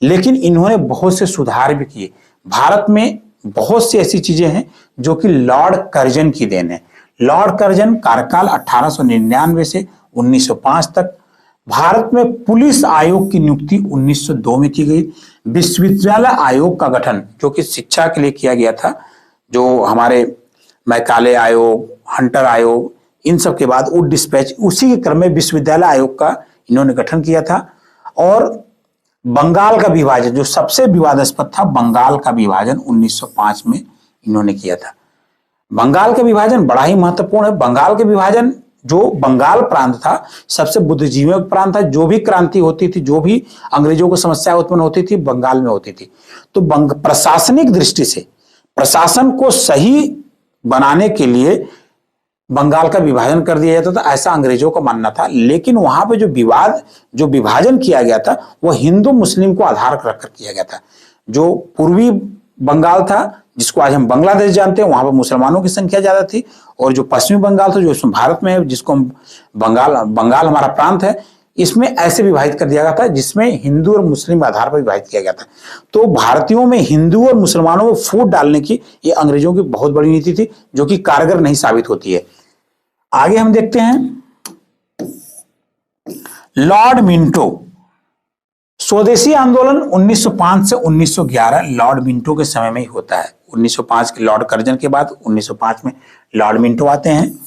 लेकिन इन्होंने बहुत से सुधार भी किए। भारत में बहुत सी ऐसी चीजें हैं जो कि लॉर्ड कर्जन की देन है। लॉर्ड कर्जन कार्यकाल 1899 से 1905 तक। भारत में पुलिस आयोग की नियुक्ति 1902 में की गई। विश्वविद्यालय आयोग का गठन जो कि शिक्षा के लिए किया गया था, जो हमारे मैकाले आयोग, हंटर आयोग, इन सब के बाद वुड डिस्पैच, उसी के क्रम में विश्वविद्यालय आयोग का इन्होंने गठन किया था। और बंगाल का विभाजन जो सबसे विवादास्पद था, बंगाल का विभाजन 1905 में इन्होंने किया था। बंगाल का विभाजन बड़ा ही महत्वपूर्ण है। बंगाल के विभाजन, जो बंगाल प्रांत था सबसे बुद्धिजीवियों का प्रांत था। जो भी क्रांति होती थी, जो भी अंग्रेजों को समस्या उत्पन्न होती थी, बंगाल में होती थी। तो प्रशासनिक दृष्टि से प्रशासन को सही बनाने के लिए बंगाल का विभाजन कर दिया जाता था, ऐसा अंग्रेजों का मानना था। लेकिन वहां पे जो विभाजन किया गया था वह हिंदू मुस्लिम को आधार रखकर किया गया था। जो पूर्वी बंगाल था, जिसको आज हम बांग्लादेश जानते हैं, वहां पर मुसलमानों की संख्या ज्यादा थी। और जो पश्चिमी बंगाल था, जो इसमें भारत में है, जिसको हम बंगाल हमारा प्रांत है, इसमें ऐसे विभाजित कर दिया गया था जिसमें हिंदू और मुस्लिम आधार पर विभाजित किया गया था। तो भारतीयों में हिंदू और मुसलमानों में फूट डालने की ये अंग्रेजों की बहुत बड़ी नीति थी, जो कि कारगर नहीं साबित होती है। आगे हम देखते हैं लॉर्ड मिंटो। स्वदेशी आंदोलन 1905 से 1911 लॉर्ड मिंटो के समय में ही होता है। 1905 के लॉर्ड कर्जन के बाद 1905 में लॉर्ड मिंटो आते हैं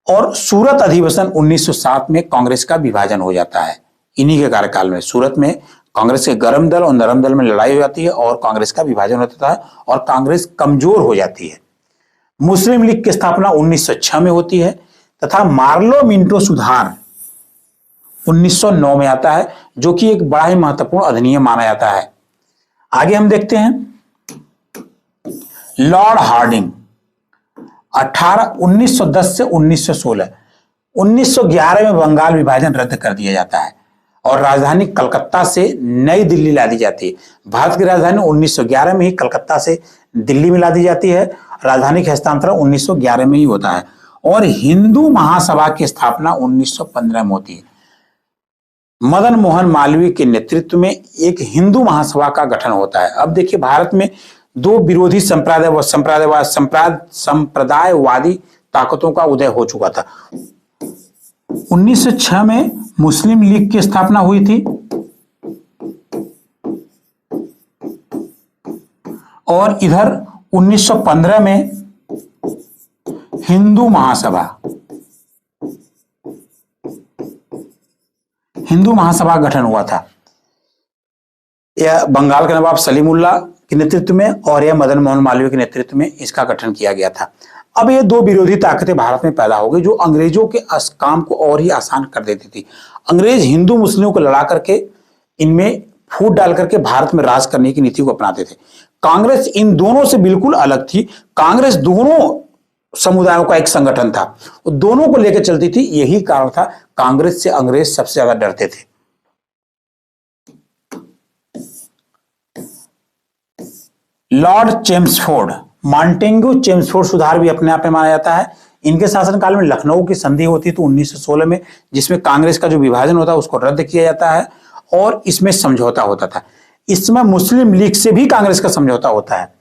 और सूरत अधिवेशन 1907 में कांग्रेस का विभाजन हो जाता है। इन्हीं के कार्यकाल में सूरत में कांग्रेस के गर्म दल और नरम दल में लड़ाई हो जाती है और कांग्रेस का विभाजन होता है और कांग्रेस कमजोर हो जाती है। मुस्लिम लीग की स्थापना 1906 में होती है तथा मार्लो मिंटो सुधार 1909 में आता है, जो कि एक बड़ा ही महत्वपूर्ण अधिनियम माना जाता है। आगे हम देखते हैं लॉर्ड हार्डिंग 1910 से 1916। 1911 में बंगाल विभाजन रद्द कर दिया जाता है और राजधानी कलकत्ता से नई दिल्ली ला दी जाती है। भारत की राजधानी 1911 में ही कलकत्ता से दिल्ली में ला दी जाती है। राजधानी का हस्तांतरण 1911 में ही होता है और हिंदू महासभा की स्थापना 1915 में होती है। मदन मोहन मालवीय के नेतृत्व में एक हिंदू महासभा का गठन होता है। अब देखिए, भारत में दो विरोधी संप्रदायवादी ताकतों का उदय हो चुका था। 1906 में मुस्लिम लीग की स्थापना हुई थी और इधर 1915 में हिंदू महासभा गठन हुआ था। यह बंगाल के नवाब सलीमुल्लाह के नेतृत्व में और यह मदन मोहन मालवीय के नेतृत्व में इसका गठन किया गया था। अब ये दो विरोधी ताकतें भारत में पैदा हो गई जो अंग्रेजों के काम को और ही आसान कर देती थी। अंग्रेज हिंदू मुस्लिमों को लड़ा करके इनमें फूट डाल करके भारत में राज करने की नीति को अपनाते थे। कांग्रेस इन दोनों से बिल्कुल अलग थी। कांग्रेस दोनों समुदायों का एक संगठन था, दोनों को लेकर चलती थी। यही कारण था कांग्रेस से अंग्रेज सबसे ज्यादा डरते थे। लॉर्ड चेम्सफोर्ड, मॉन्टेग्यू चेम्सफोर्ड सुधार भी अपने आप में माना जाता है। इनके शासनकाल में लखनऊ की संधि होती थी 1916 में, जिसमें कांग्रेस का जो विभाजन होता है उसको रद्द किया जाता है और इसमें समझौता होता था। इसमें मुस्लिम लीग से भी कांग्रेस का समझौता होता है।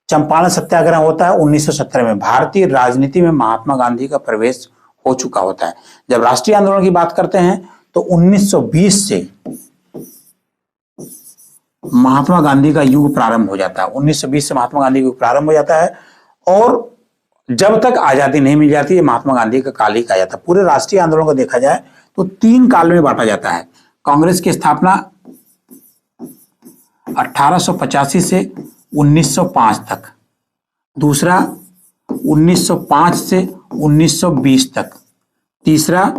चंपारण सत्याग्रह होता है 1917 में। भारतीय राजनीति में महात्मा गांधी का प्रवेश हो चुका होता है। जब राष्ट्रीय आंदोलन की बात करते हैं तो 1920 से महात्मा गांधी का युग प्रारंभ हो जाता है। 1920 से महात्मा गांधी का युग प्रारंभ हो जाता है और जब तक आजादी नहीं मिल जाती है महात्मा गांधी का काल ही कहा जाता है। पूरे राष्ट्रीय आंदोलन को देखा जाए तो 3 काल में बांटा जाता है। कांग्रेस की स्थापना 1885 से 1905 तक, दूसरा 1905 से 1920 तक, तीसरा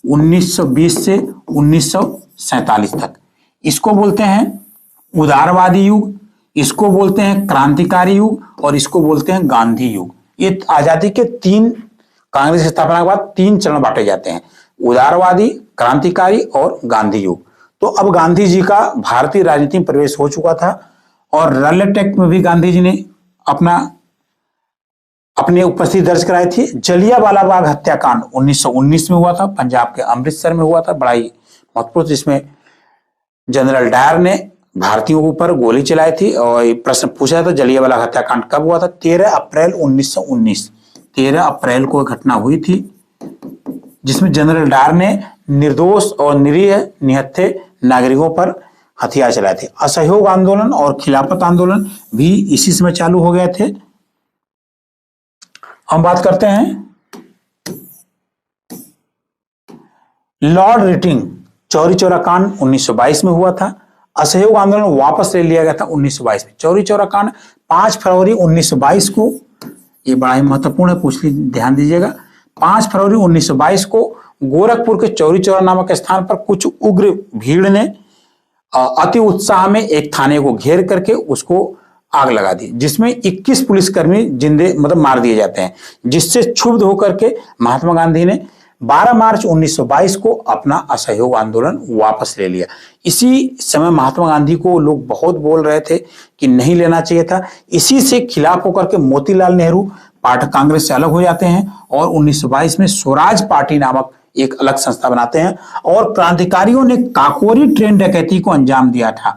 1920 से 1947 तक। इसको बोलते हैं उदारवादी युग, इसको बोलते हैं क्रांतिकारी युग और इसको बोलते हैं गांधी युग। ये आजादी के 3 कांग्रेस की स्थापना के बाद 3 चरण बांटे जाते हैं, उदारवादी, क्रांतिकारी और गांधी युग। तो अब गांधी जी का भारतीय राजनीति में प्रवेश हो चुका था और रॉलेट एक्ट में भी गांधी जी ने अपनी उपस्थिति दर्ज कराई थी। जलियांवाला बाग हत्याकांड 1919 में हुआ था, पंजाब के अमृतसर में हुआ था, बड़ा ही महत्वपूर्ण, जिसमें जनरल डायर ने भारतीयों के ऊपर गोली चलाई थी और प्रश्न पूछा था जलियांवाला हत्याकांड कब हुआ था। 13 अप्रैल 1919, 13 अप्रैल को घटना हुई थी जिसमें जनरल डायर ने निर्दोष और निरीह निहत्थे नागरिकों पर हथियार चलाए थे। असहयोग आंदोलन और खिलाफत आंदोलन भी इसी समय चालू हो गए थे। हम बात करते हैं लॉर्ड रिटिंग, चौरी चौरा कांड 1922 में हुआ था। असहयोग आंदोलन वापस ले लिया गया था 1922 में। चौरी चौरा कांड 5 फरवरी 1922 को, ये बड़ा ही महत्वपूर्ण है, पूछ लीजिए, ध्यान दीजिएगा। 5 फरवरी 1922 को गोरखपुर के चौरी चौरा नामक स्थान पर कुछ उग्र भीड़ ने अति उत्साह में एक थाने को घेर करके उसको आग लगा दी, जिसमें 21 पुलिसकर्मी जिंदे मार दिए जाते हैं, जिससे क्षुब्ध होकर के महात्मा गांधी ने 12 मार्च 1922 को अपना असहयोग आंदोलन वापस ले लिया। इसी समय महात्मा गांधी को लोग बहुत बोल रहे थे कि नहीं लेना चाहिए था। इसी से खिलाफ होकर के मोतीलाल नेहरू पार्टी कांग्रेस से अलग हो जाते हैं और 1922 में स्वराज पार्टी नामक एक अलग संस्था बनाते हैं और क्रांतिकारियों ने काकोरी ट्रेन डकैती को अंजाम दिया था।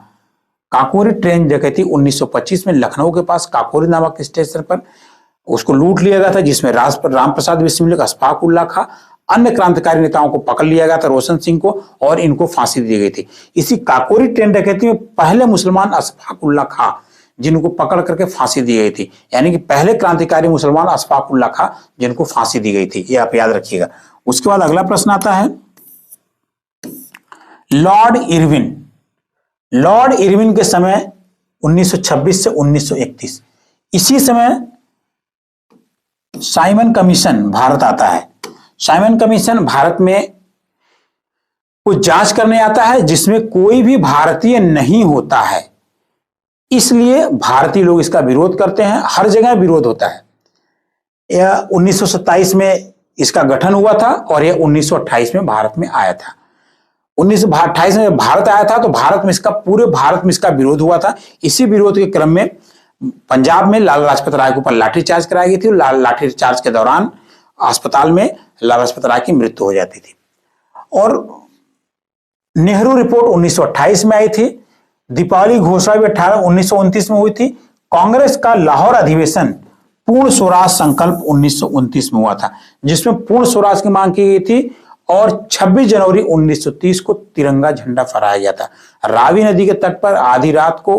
काकोरी ट्रेन डकैती 1925 में लखनऊ के पास काकोरी नामक स्टेशन पर उसको लूट लिया गया था, जिसमें राम प्रसाद बिस्मिल, अशफाक उल्लाह खां, अन्य क्रांतिकारी नेताओं को पकड़ लिया गया था, रोशन सिंह को, और इनको फांसी दी गई थी। इसी काकोरी ट्रेन डकैती में पहले मुसलमान अशफाक उल्लाह खां जिनको पकड़ करके फांसी दी गई थी, यानी कि पहले क्रांतिकारी मुसलमान अशफाक उल्लाह खां जिनको फांसी दी गई थी, ये आप याद रखिएगा। उसके बाद अगला प्रश्न आता है लॉर्ड इरविन। लॉर्ड इरविन के समय 1926 से 1931, इसी समय साइमन कमीशन भारत आता है। साइमन कमीशन भारत में कुछ जांच करने आता है जिसमें कोई भी भारतीय नहीं होता है, इसलिए भारतीय लोग इसका विरोध करते हैं, हर जगह विरोध होता है। यह 1927 में इसका गठन हुआ था और यह 1928 में भारत में आया था। 1928 में भारत आया था तो भारत में इसका पूरे भारत में इसका विरोध हुआ था। इसी विरोध के क्रम में पंजाब में लाला लाजपत राय के ऊपर लाठीचार्ज कराई गई थी। लाठीचार्ज के दौरान अस्पताल में लाला लाजपत राय की मृत्यु हो जाती थी। और नेहरू रिपोर्ट 1928 में आई थी। दीपावली घोषणा भी 1929 में हुई थी। कांग्रेस का लाहौर अधिवेशन पूर्ण स्वराज संकल्प 1929 में हुआ था, जिसमें पूर्ण स्वराज की मांग की गई थी और 26 जनवरी 1930 को तिरंगा झंडा फहराया गया था। रावी नदी के तट पर आधी रात को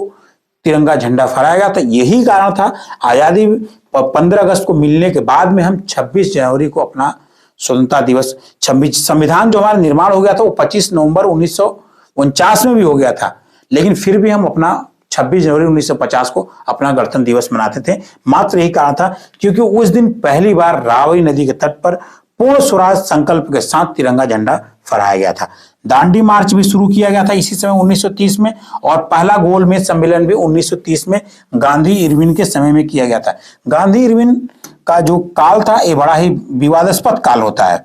तिरंगा झंडा फहराया गया था। यही कारण था आजादी 15 अगस्त को मिलने के बाद में हम 26 जनवरी को अपना स्वतंत्रता दिवस, संविधान जो हमारा निर्माण हो गया था वो 25 नवंबर 1949 में भी हो गया था, लेकिन फिर भी हम अपना 26 जनवरी 1950 को अपना गणतंत्र दिवस मनाते थे। मात्र यही कारण था क्योंकि उस दिन पहली बार रावी नदी के तट पर पूर्ण स्वराज संकल्प के साथ तिरंगा झंडा फहराया गया था। दांडी मार्च भी शुरू किया गया था इसी समय 1930 में, और पहला गोलमेज सम्मेलन भी 1930 में गांधी इरविन के समय में किया गया था। गांधी इरविन का जो काल था ये बड़ा ही विवादास्पद काल होता है,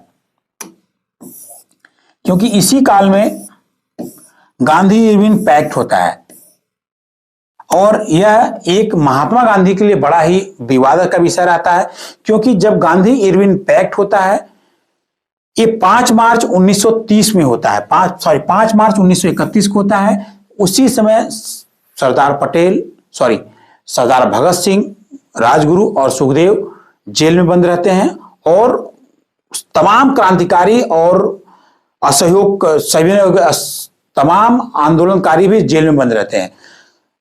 क्योंकि इसी काल में गांधी इरविन पैक्ट होता है और यह एक महात्मा गांधी के लिए बड़ा ही विवाद का विषय रहता है, क्योंकि जब गांधी इरविन पैक्ट होता है ये 5 मार्च 1930 में होता है, 5 मार्च 1931 को होता है। उसी समय सरदार भगत सिंह, राजगुरु और सुखदेव जेल में बंद रहते हैं और तमाम क्रांतिकारी और असहयोग तमाम आंदोलनकारी भी जेल में बंद रहते हैं।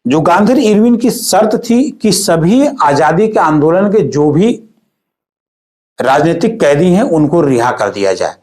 जो गांधी इरविन की शर्त थी कि सभी आजादी के आंदोलन के जो भी राजनीतिक कैदी हैं उनको रिहा कर दिया जाए,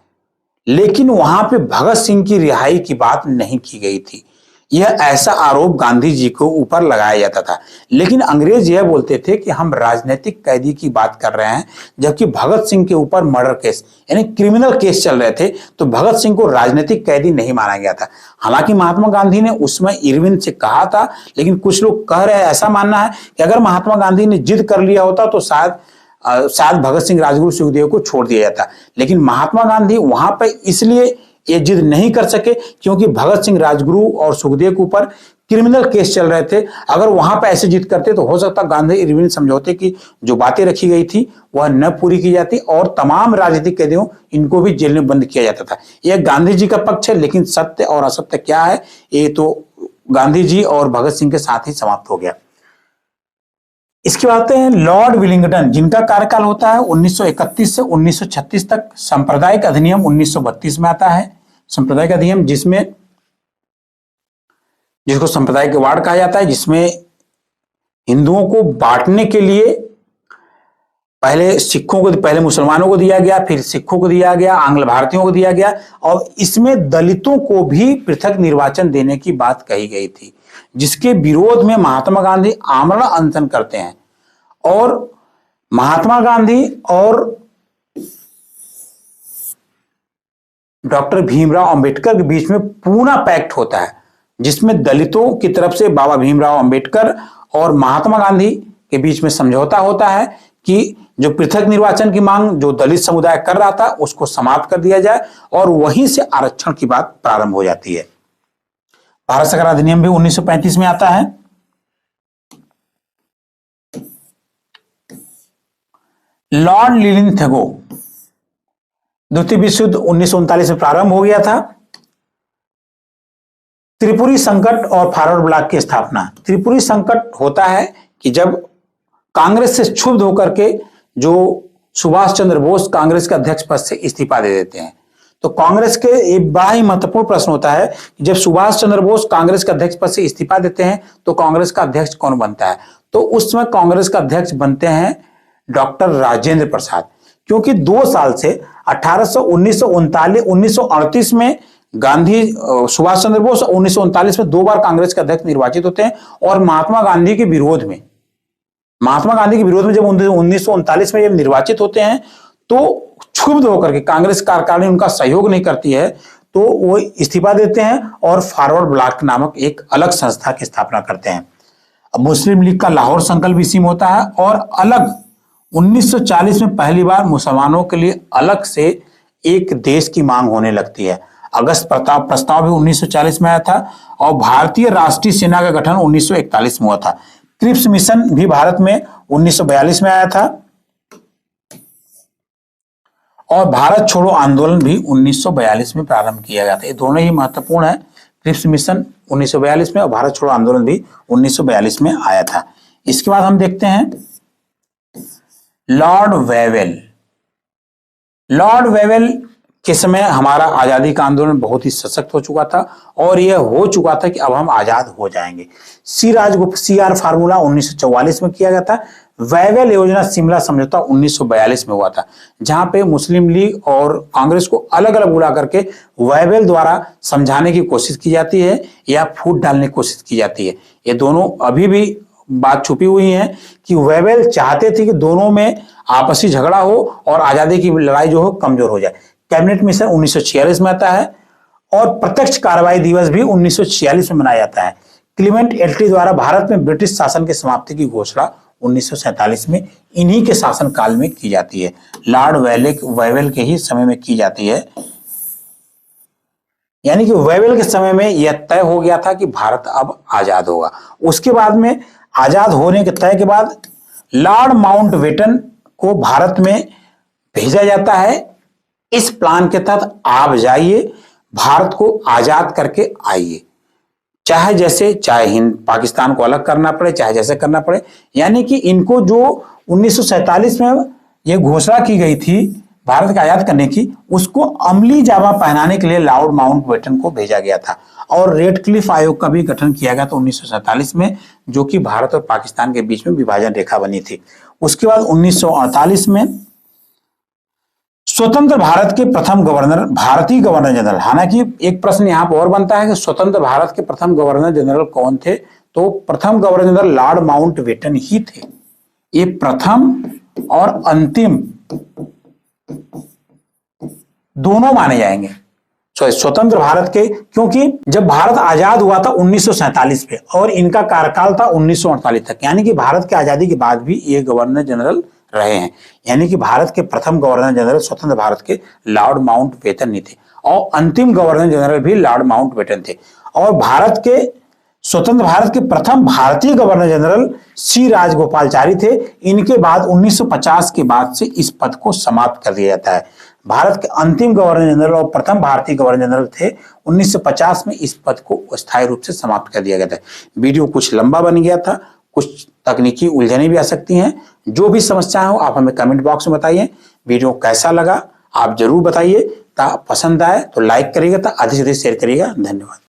लेकिन वहां पे भगत सिंह की रिहाई की बात नहीं की गई थी। यह ऐसा आरोप गांधी जी को ऊपर लगाया जाता था, लेकिन अंग्रेज यह बोलते थे कि हम राजनीतिक कैदी की बात कर रहे हैं, जबकि भगत सिंह के ऊपर मर्डर केस यानी क्रिमिनल केस चल रहे थे, तो भगत सिंह को राजनीतिक कैदी नहीं माना गया था। हालांकि महात्मा गांधी ने उसमें इरविन से कहा था, लेकिन कुछ लोग कह रहे हैं, ऐसा मानना है कि अगर महात्मा गांधी ने जिद कर लिया होता तो शायद भगत सिंह, राजगुरु, सुखदेव को छोड़ दिया जाता, लेकिन महात्मा गांधी वहां पर इसलिए ये जिद नहीं कर सके क्योंकि भगत सिंह, राजगुरु और सुखदेव के ऊपर क्रिमिनल केस चल रहे थे। अगर वहां पर ऐसे जिद करते तो हो सकता गांधी इरविन समझौते की जो बातें रखी गई थी वह न पूरी की जाती और तमाम राजनीतिक कैदियों इनको भी जेल में बंद किया जाता था। यह गांधी जी का पक्ष है, लेकिन सत्य और असत्य क्या है ये तो गांधी जी और भगत सिंह के साथ ही समाप्त हो गया। इसके बाद आते हैं लॉर्ड विलिंगटन, जिनका कार्यकाल होता है 1931 से 1936 तक। सांप्रदायिक अधिनियम 1932 में आता है। सांप्रदायिक अधिनियम जिसको सांप्रदायिक वार्ड कहा जाता है, जिसमें हिंदुओं को बांटने के लिए पहले मुसलमानों को दिया गया, फिर सिखों को दिया गया, आंग्ल भारतीयों को दिया गया, और इसमें दलितों को भी पृथक निर्वाचन देने की बात कही गई थी, जिसके विरोध में महात्मा गांधी आमरण अनशन करते हैं। और महात्मा गांधी और डॉक्टर भीमराव अंबेडकर के बीच में पूना पैक्ट होता है, जिसमें दलितों की तरफ से बाबा भीमराव अंबेडकर और महात्मा गांधी के बीच में समझौता होता है कि जो पृथक निर्वाचन की मांग जो दलित समुदाय कर रहा था उसको समाप्त कर दिया जाए, और वहीं से आरक्षण की बात प्रारंभ हो जाती है। भारत सरकार अधिनियम भी 1935 में आता है। लॉर्ड लिलिंथगो, द्वितीय विश्व युद्ध 1939 में प्रारंभ हो गया था। त्रिपुरी संकट और फॉरवर्ड ब्लॉक की स्थापना। त्रिपुरी संकट होता है कि जब कांग्रेस से क्षुब्ध होकर के जो सुभाष चंद्र बोस कांग्रेस के अध्यक्ष पद से इस्तीफा दे देते हैं, तो कांग्रेस के एक बड़ा ही महत्वपूर्ण प्रश्न होता है कि जब सुभाष चंद्र बोस कांग्रेस के अध्यक्ष पद से इस्तीफा देते हैं तो कांग्रेस का अध्यक्ष कौन बनता है? तो उस समय कांग्रेस का अध्यक्ष बनते हैं डॉक्टर राजेंद्र प्रसाद, क्योंकि 2 साल से 1938 में गांधी सुभाष चंद्र बोस 1939 में 2 बार कांग्रेस के अध्यक्ष निर्वाचित होते हैं और महात्मा गांधी के विरोध में जब 1939 में जब निर्वाचित होते हैं तो क्षुब्ध होकर के कांग्रेस कार्यकारिणी उनका सहयोग नहीं करती है, तो वो इस्तीफा देते हैं और फॉरवर्ड ब्लॉक नामक एक अलग संस्था की स्थापना करते हैं। अब मुस्लिम लीग का लाहौर संकल्प इसी में होता है और अलग 1940 में पहली बार मुसलमानों के लिए अलग से एक देश की मांग होने लगती है। अगस्त प्रस्ताव भी 1940 में आया था और भारतीय राष्ट्रीय सेना का गठन 1941 में हुआ था। क्रिप्स मिशन भी भारत में 1942 में आया था और भारत छोड़ो आंदोलन भी 1942 में प्रारंभ किया गया था। ये दोनों ही महत्वपूर्ण है। क्रिप्स मिशन 1942 में और भारत छोड़ो आंदोलन भी 1942 में आया था। इसके बाद हम देखते हैं लॉर्ड वेवेल के समय हमारा आजादी का आंदोलन बहुत ही सशक्त हो चुका था और यह हो चुका था कि अब हम आजाद हो जाएंगे। CR फार्मूला 1944 में किया गया था। वेवेल योजना शिमला समझौता 1942 में हुआ था, जहां पे मुस्लिम लीग और कांग्रेस को अलग अलग बुला करके वेवेल द्वारा समझाने की कोशिश की जाती है या फूट डालने की कोशिश की जाती है। ये दोनों अभी भी बात छुपी हुई है कि वेवेल चाहते थे कि दोनों में आपसी झगड़ा हो और आजादी की लड़ाई जो हो कमजोर हो जाए। कैबिनेट मिशन 1946 में आता है और प्रत्यक्ष कार्रवाई दिवस भी 1946 में मनाया जाता है। क्लीमेंट एटली द्वारा भारत में ब्रिटिश शासन की समाप्ति की घोषणा 1947 में इन्हीं के शासनकाल में की जाती है। लॉर्ड वेवेल के ही समय में की जाती है, यानी कि वेवेल के समय में यह तय हो गया था कि भारत अब आजाद होगा। उसके बाद में आजाद होने के तय के बाद लॉर्ड माउंटबेटन को भारत में भेजा जाता है। इस प्लान के तहत आप जाइए, भारत को आजाद करके आइए, चाहे हिंद पाकिस्तान को अलग करना पड़े, चाहे जैसे करना पड़े। यानी कि इनको जो 1947 में यह घोषणा की गई थी भारत को आजाद करने की, उसको अमली जामा पहनाने के लिए लॉर्ड माउंटबेटन को भेजा गया था और रेडक्लिफ आयोग का भी गठन किया गया था 1947 में, जो कि भारत और पाकिस्तान के बीच में विभाजन रेखा बनी थी। उसके बाद 1948 में स्वतंत्र भारत के प्रथम गवर्नर, भारतीय गवर्नर जनरल, हालांकि एक प्रश्न यहां पर और बनता है कि स्वतंत्र भारत के प्रथम गवर्नर जनरल कौन थे? तो प्रथम गवर्नर जनरल लॉर्ड माउंटबेटन ही थे। ये प्रथम और अंतिम दोनों माने जाएंगे स्वतंत्र भारत के, क्योंकि जब भारत आजाद हुआ था 1947 में और इनका कार्यकाल था 1948 तक, यानी कि भारत की आजादी के बाद भी ये गवर्नर जनरल रहे हैं। यानी कि भारत के प्रथम गवर्नर जनरल स्वतंत्र भारत के लॉर्ड माउंटबेटन नहीं थे और अंतिम गवर्नर जनरल भी लॉर्ड माउंटबेटन थे। और स्वतंत्र भारत के प्रथम भारतीय गवर्नर जनरल सी राजगोपालाचारी थे। इनके बाद 1950 के बाद से इस पद को समाप्त कर दिया जाता है। भारत के अंतिम गवर्नर जनरल और प्रथम भारतीय गवर्नर जनरल थे। 1950 में इस पद को अस्थायी रूप से समाप्त कर दिया गया था। वीडियो कुछ लंबा बन गया था, कुछ तकनीकी उलझने भी आ सकती हैं। जो भी समस्या हो आप हमें कमेंट बॉक्स में बताइए। वीडियो कैसा लगा आप जरूर बताइए। पसंद आए तो लाइक करिएगा, अधिक से अधिक शेयर करिएगा। धन्यवाद।